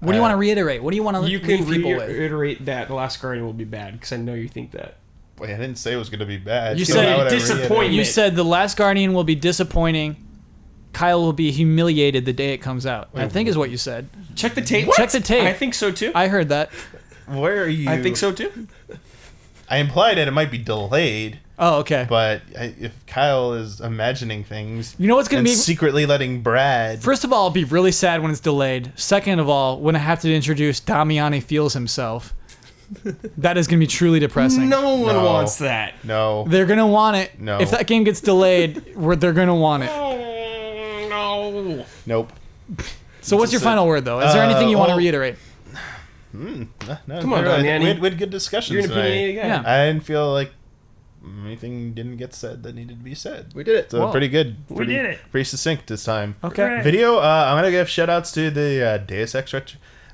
What do you want to reiterate? What do you want to You leave can people with? reiterate that The Last Guardian will be bad, because I know you think that. Wait, I didn't say it was going to be bad. You So said why would I disappointment. reiterate? You said The Last Guardian will be disappointing. Kyle will be humiliated the day it comes out. I think is what you said. Check the tape. Check the tape. I think so too. I heard that. Where are you? I think so too. I implied that it might be delayed, Oh, okay. but if Kyle is imagining things, You know what's gonna and be- secretly letting Brad. First of all, I'll be really sad when it's delayed. Second of all, when I have to introduce Damiani feels himself. That is going to be truly depressing. No one No. wants that. No. They're going to want it. No. If that game gets delayed, they're going to want it. No. Nope. So what's your final word, though? Is there anything you want to well- reiterate? No, Come on, really. Damiani. We had good discussions You're an tonight. opinionated guy. Yeah. I didn't feel like anything didn't get said that needed to be said. We did it. So Whoa. pretty good. We did it. Pretty succinct this time. Okay. Video, I'm going to give shout outs to the Deus Ex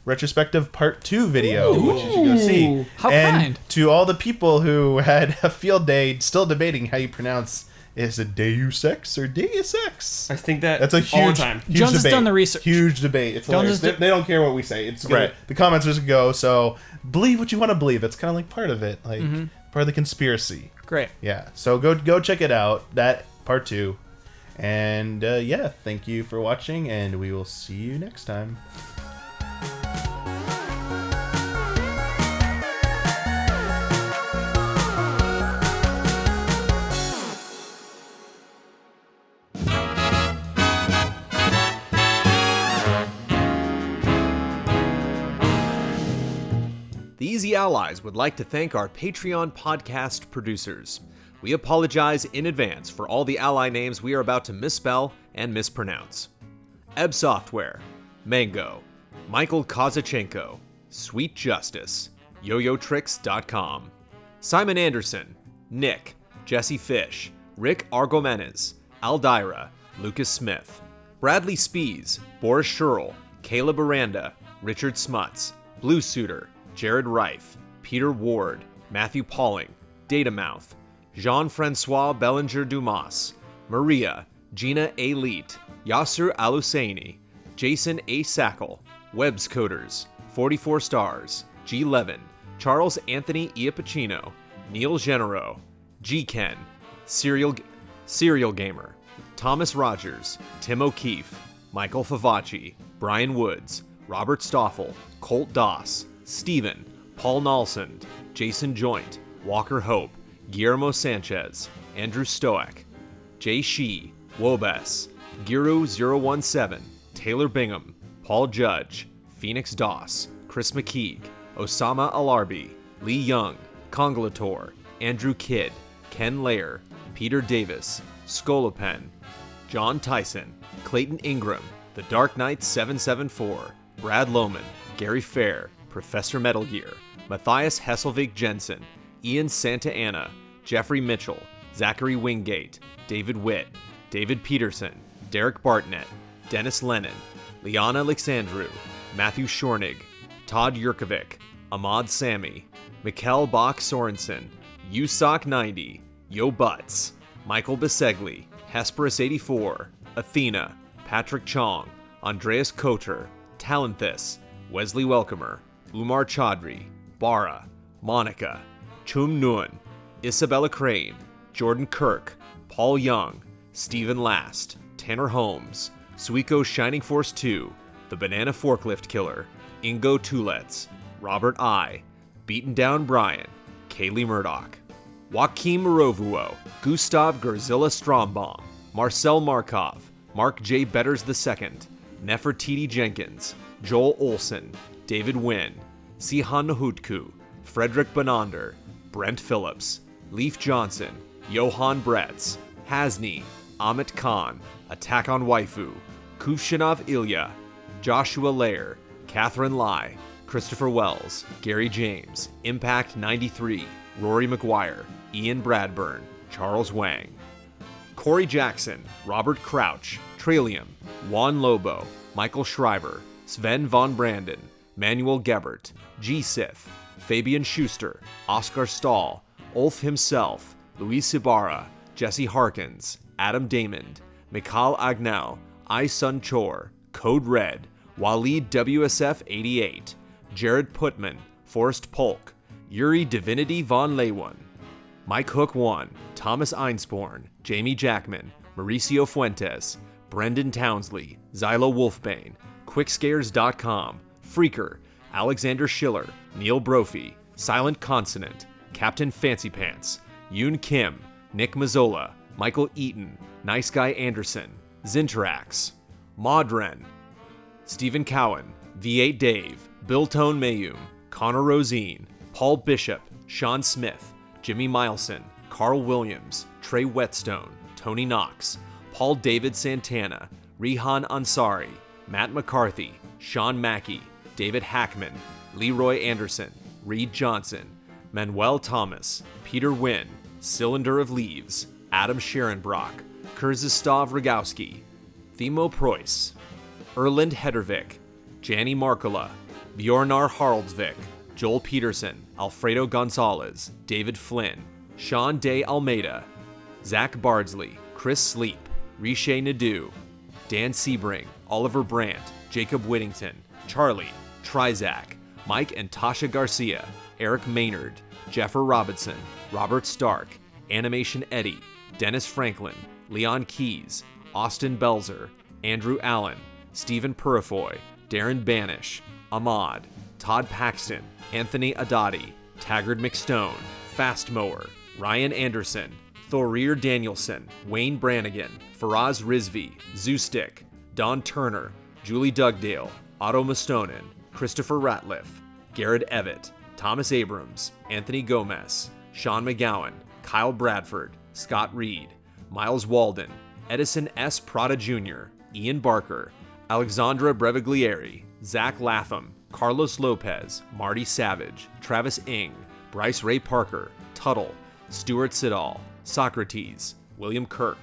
Retrospective Part 2 video, which you should go see. How and kind. to all the people who had a field day still debating how you pronounce, is it Deus Ex or Deus Ex? I think that That's a all huge, the time. huge Jones has debate. done the research. Huge debate. It's Jones hilarious. has They don't care what we say. It's Right. the comments just go. So believe what you want to believe. It's kind of like part of it, like part of the conspiracy. Great. Yeah. So go check it out. That Part 2. And yeah, thank you for watching, and we will see you next time. The Easy Allies would like to thank our Patreon podcast producers. We apologize in advance for all the ally names we are about to misspell and mispronounce. Ebb Software, Mango, Michael Kozachenko, Sweet Justice, YoYoTricks.com, Simon Anderson, Nick, Jesse Fish, Rick Argomenes, Aldira, Lucas Smith, Bradley Spees, Boris Scherl, Caleb Aranda, Richard Smuts, Blue Suitor, Jared Reif, Peter Ward, Matthew Pauling, Datamouth, Jean-Francois Bellinger Dumas, Maria, Gina A. Leet, Yasser Al-Husseini, Jason A. Sackle, Webs Coders, 44 Stars, G. Levin, Charles Anthony Iapicino, Neil Genero, G. Ken, Serial Gamer, Thomas Rogers, Tim O'Keefe, Michael Favacci, Brian Woods, Robert Stoffel, Colt Doss, Steven, Paul Nalsund, Jason Joint, Walker Hope, Guillermo Sanchez, Andrew Stoic, Jay Shee, Wobes, Giru017, Taylor Bingham, Paul Judge, Phoenix Doss, Chris McKeague, Osama Alarbi, Lee Young, Congolator, Andrew Kidd, Ken Lair, Peter Davis, Skolopen, John Tyson, Clayton Ingram, The Dark Knight 774, Brad Lohman, Gary Fair, Professor Metal Gear, Matthias Hesselvig Jensen, Ian Santa Anna, Jeffrey Mitchell, Zachary Wingate, David Witt, David Peterson, Derek Bartnett, Dennis Lennon, Liana Alexandru, Matthew Schornig, Todd Yurkovic, Ahmad Sami, Mikkel Bach Sorensen, USOC90, Yo Butts, Michael Bisegli, Hesperus84, Athena, Patrick Chong, Andreas Koter, Talenthus, Wesley Welcomer, Umar Chaudhry, Bara, Monica, Chum Nguyen, Isabella Crane, Jordan Kirk, Paul Young, Stephen Last, Tanner Holmes, Suiko Shining Force 2, The Banana Forklift Killer, Ingo Tulets, Robert I, Beaten Down Brian, Kaylee Murdoch, Joaquim Morovuo, Gustav Gerzilla Strombaum, Marcel Markov, Mark J. Betters II, Nefertiti Jenkins, Joel Olson, David Wynn, Sihan Nahutku, Frederick Bonander, Brent Phillips, Leaf Johnson, Johan Bretz, Hasni, Amit Khan, Attack on Waifu, Kuvshinov Ilya, Joshua Lair, Catherine Lai, Christopher Wells, Gary James, Impact 93, Rory McGuire, Ian Bradburn, Charles Wang, Corey Jackson, Robert Crouch, Trillium, Juan Lobo, Michael Schreiber, Sven von Branden, Manuel Gebert, G. Sith, Fabian Schuster, Oscar Stahl, Ulf himself, Luis Ibarra, Jesse Harkins, Adam Damon, Mikhail Agnell, I Sun Chor, Code Red, Waleed WSF 88, Jared Putman, Forrest Polk, Yuri Divinity von Leeuwen, Mike Hook 1, Thomas Einsporn, Jamie Jackman, Mauricio Fuentes, Brendan Townsley, Xylo Wolfbane, Quickscares.com, Freaker, Alexander Schiller, Neil Brophy, Silent Consonant, Captain Fancy Pants, Yoon Kim, Nick Mazzola, Michael Eaton, Nice Guy Anderson, Zinterax, Modren, Stephen Cowan, V8 Dave, Bill Tone Mayum, Connor Rosine, Paul Bishop, Sean Smith, Jimmy Mileson, Carl Williams, Trey Whetstone, Tony Knox, Paul David Santana, Rihan Ansari, Matt McCarthy, Sean Mackey, David Hackman, Leroy Anderson, Reed Johnson, Manuel Thomas, Peter Wynn, Cylinder of Leaves, Adam Scherenbrock, Kurzystov Rogowski, Themo Preuss, Erland Hedervik, Janny Markula, Bjornar Haraldsvik, Joel Peterson, Alfredo Gonzalez, David Flynn, Sean Day Almeida, Zach Bardsley, Chris Sleep, Riche Nadeau, Dan Sebring, Oliver Brandt, Jacob Whittington, Charlie, Trizac, Mike and Tasha Garcia, Eric Maynard, Jeffer Robinson, Robert Stark, Animation Eddie, Dennis Franklin, Leon Keys, Austin Belzer, Andrew Allen, Stephen Purifoy, Darren Banish, Ahmad, Todd Paxton, Anthony Adati, Taggart McStone, Fast Mower, Ryan Anderson, Thorir Danielson, Wayne Brannigan, Faraz Rizvi, Zoostick, Don Turner, Julie Dugdale, Otto Mustonen, Christopher Ratliff, Garrett Evett, Thomas Abrams, Anthony Gomez, Sean McGowan, Kyle Bradford, Scott Reed, Miles Walden, Edison S. Prada Jr., Ian Barker, Alexandra Breviglieri, Zach Latham, Carlos Lopez, Marty Savage, Travis Ing, Bryce Ray Parker, Tuttle, Stuart Siddall, Socrates, William Kirk,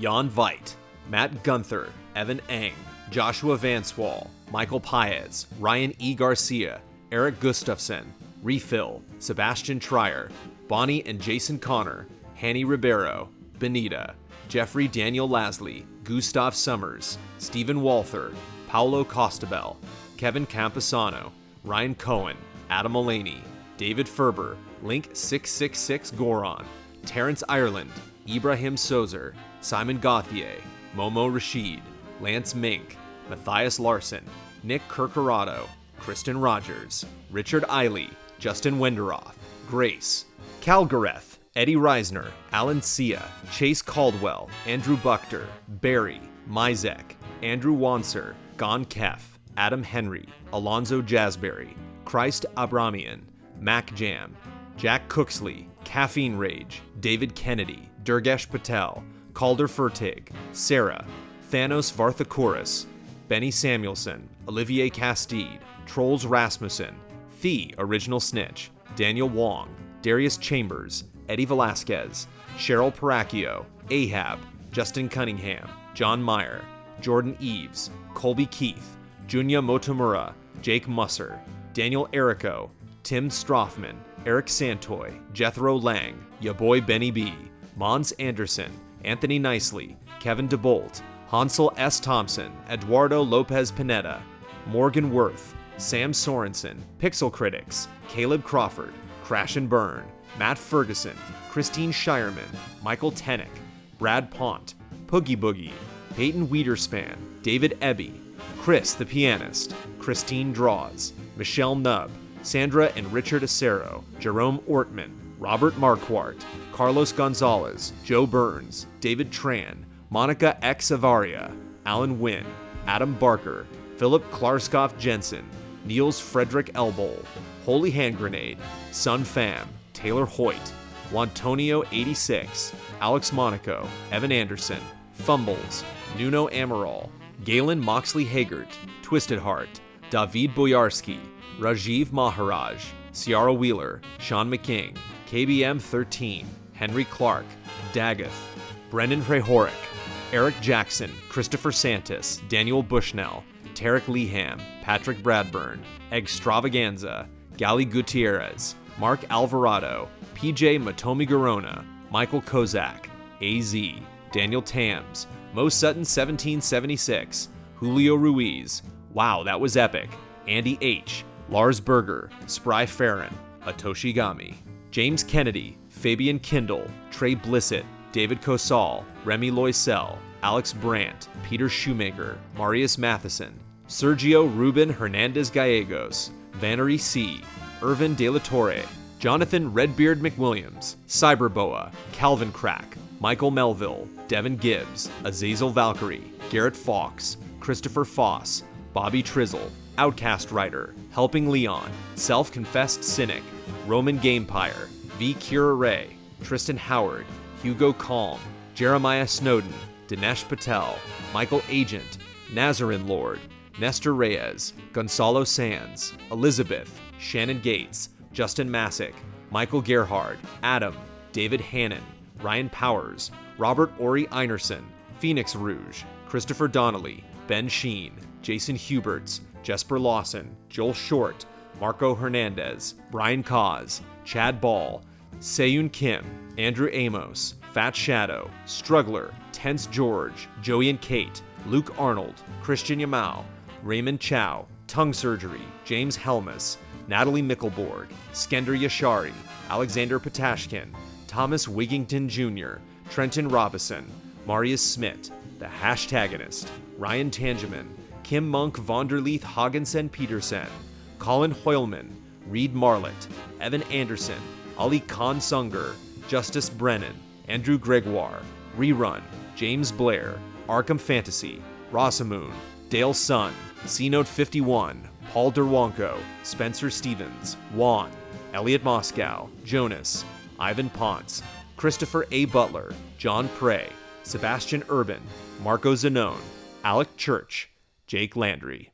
Jan Veit, Matt Gunther, Evan Eng, Joshua Vanswall, Michael Paez, Ryan E. Garcia, Eric Gustafson, Refill, Sebastian Trier, Bonnie and Jason Connor, Hanny Ribeiro, Benita, Jeffrey Daniel Lasley, Gustav Summers, Stephen Walther, Paolo Costabel, Kevin Camposano, Ryan Cohen, Adam Mulaney, David Ferber, Link 666 Goron, Terrence Ireland, Ibrahim Sozer, Simon Gauthier, Momo Rashid, Lance Mink, Matthias Larson, Nick Kirkorado, Kristen Rogers, Richard Eiley, Justin Wenderoth, Grace, Calgareth, Eddie Reisner, Alan Sia, Chase Caldwell, Andrew Buchter, Barry, Mizek, Andrew Wanser, Gon Kef, Adam Henry, Alonzo Jasberry, Christ Abramian, Mac Jam, Jack Cooksley, Caffeine Rage, David Kennedy, Durgesh Patel, Calder Furtig, Sarah, Thanos Varthakouris, Benny Samuelson, Olivier Castide, Trolls Rasmussen, The Original Snitch, Daniel Wong, Darius Chambers, Eddie Velasquez, Cheryl Paracchio, Ahab, Justin Cunningham, John Meyer, Jordan Eves, Colby Keith, Junya Motomura, Jake Musser, Daniel Errico, Tim Strothman, Eric Santoy, Jethro Lang, Ya Boy Benny B, Mons Anderson, Anthony Nicely, Kevin DeBolt, Hansel S. Thompson, Eduardo Lopez Pineda, Morgan Worth, Sam Sorensen, Pixel Critics, Caleb Crawford, Crash and Burn, Matt Ferguson, Christine Shireman, Michael Tennick, Brad Pont, Poogie Boogie, Peyton Wiederspan, David Ebby, Chris the Pianist, Christine Draws, Michelle Nubb, Sandra and Richard Acero, Jerome Ortman, Robert Marquardt, Carlos Gonzalez, Joe Burns, David Tran, Monica X. Avaria, Alan Wynn, Adam Barker, Philip Klarskoff Jensen, Niels Frederick Elbol, Holy Hand Grenade, Sun Pham, Taylor Hoyt, Wantonio 86, Alex Monaco, Evan Anderson, Fumbles, Nuno Amaral, Galen Moxley Hagert, Twisted Heart, David Boyarski, Rajiv Maharaj, Ciara Wheeler, Sean McKing, KBM 13, Henry Clark, Daggeth, Brendan Prehoric, Eric Jackson, Christopher Santis, Daniel Bushnell, Tarek Leham, Patrick Bradburn, Extravaganza, Gali Gutierrez, Mark Alvarado, PJ Matomi Garona, Michael Kozak, AZ, Daniel Tams, Mo Sutton 1776, Julio Ruiz, Wow, that was epic, Andy H., Lars Berger, Spry Farron, Atoshi Gami, James Kennedy, Fabian Kindle, Trey Blissett, David Kosal, Remy Loisel, Alex Brandt, Peter Shoemaker, Marius Matheson, Sergio Ruben Hernandez Gallegos, Vannery C., Irvin De La Torre, Jonathan Redbeard McWilliams, Cyberboa, Calvin Crack, Michael Melville, Devin Gibbs, Azazel Valkyrie, Garrett Fox, Christopher Foss, Bobby Trizzle, Outcast Writer, Helping Leon, Self-Confessed Cynic, Roman Gamepire, V. Kira Ray, Tristan Howard, Hugo Calm, Jeremiah Snowden, Dinesh Patel, Michael Agent, Nazarene Lord, Nestor Reyes, Gonzalo Sands, Elizabeth, Shannon Gates, Justin Masick, Michael Gerhard, Adam, David Hannon, Ryan Powers, Robert Ori Einerson, Phoenix Rouge, Christopher Donnelly, Ben Sheen, Jason Huberts, Jesper Lawson, Joel Short, Marco Hernandez, Brian Cause, Chad Ball, Seyun Kim, Andrew Amos, Fat Shadow, Struggler, Tense George, Joey and Kate, Luke Arnold, Christian Yamau, Raymond Chow, Tongue Surgery, James Helmus, Natalie Mickelborg, Skender Yashari, Alexander Patashkin, Thomas Wigington Jr., Trenton Robison, Marius Smith, The Hashtagonist, Ryan Tangeman, Kim Monk Vonderleith Haagensen Petersen, Colin Hoylman, Reed Marlett, Evan Anderson, Ali Khan Sunger, Justice Brennan, Andrew Gregoire, Rerun, James Blair, Arkham Fantasy, Rosamoon, Dale Sun, C-Note 51, Paul Derwonko, Spencer Stevens, Juan, Elliot Moscow, Jonas, Ivan Ponce, Christopher A. Butler, John Prey, Sebastian Urban, Marco Zanone, Alec Church, Jake Landry.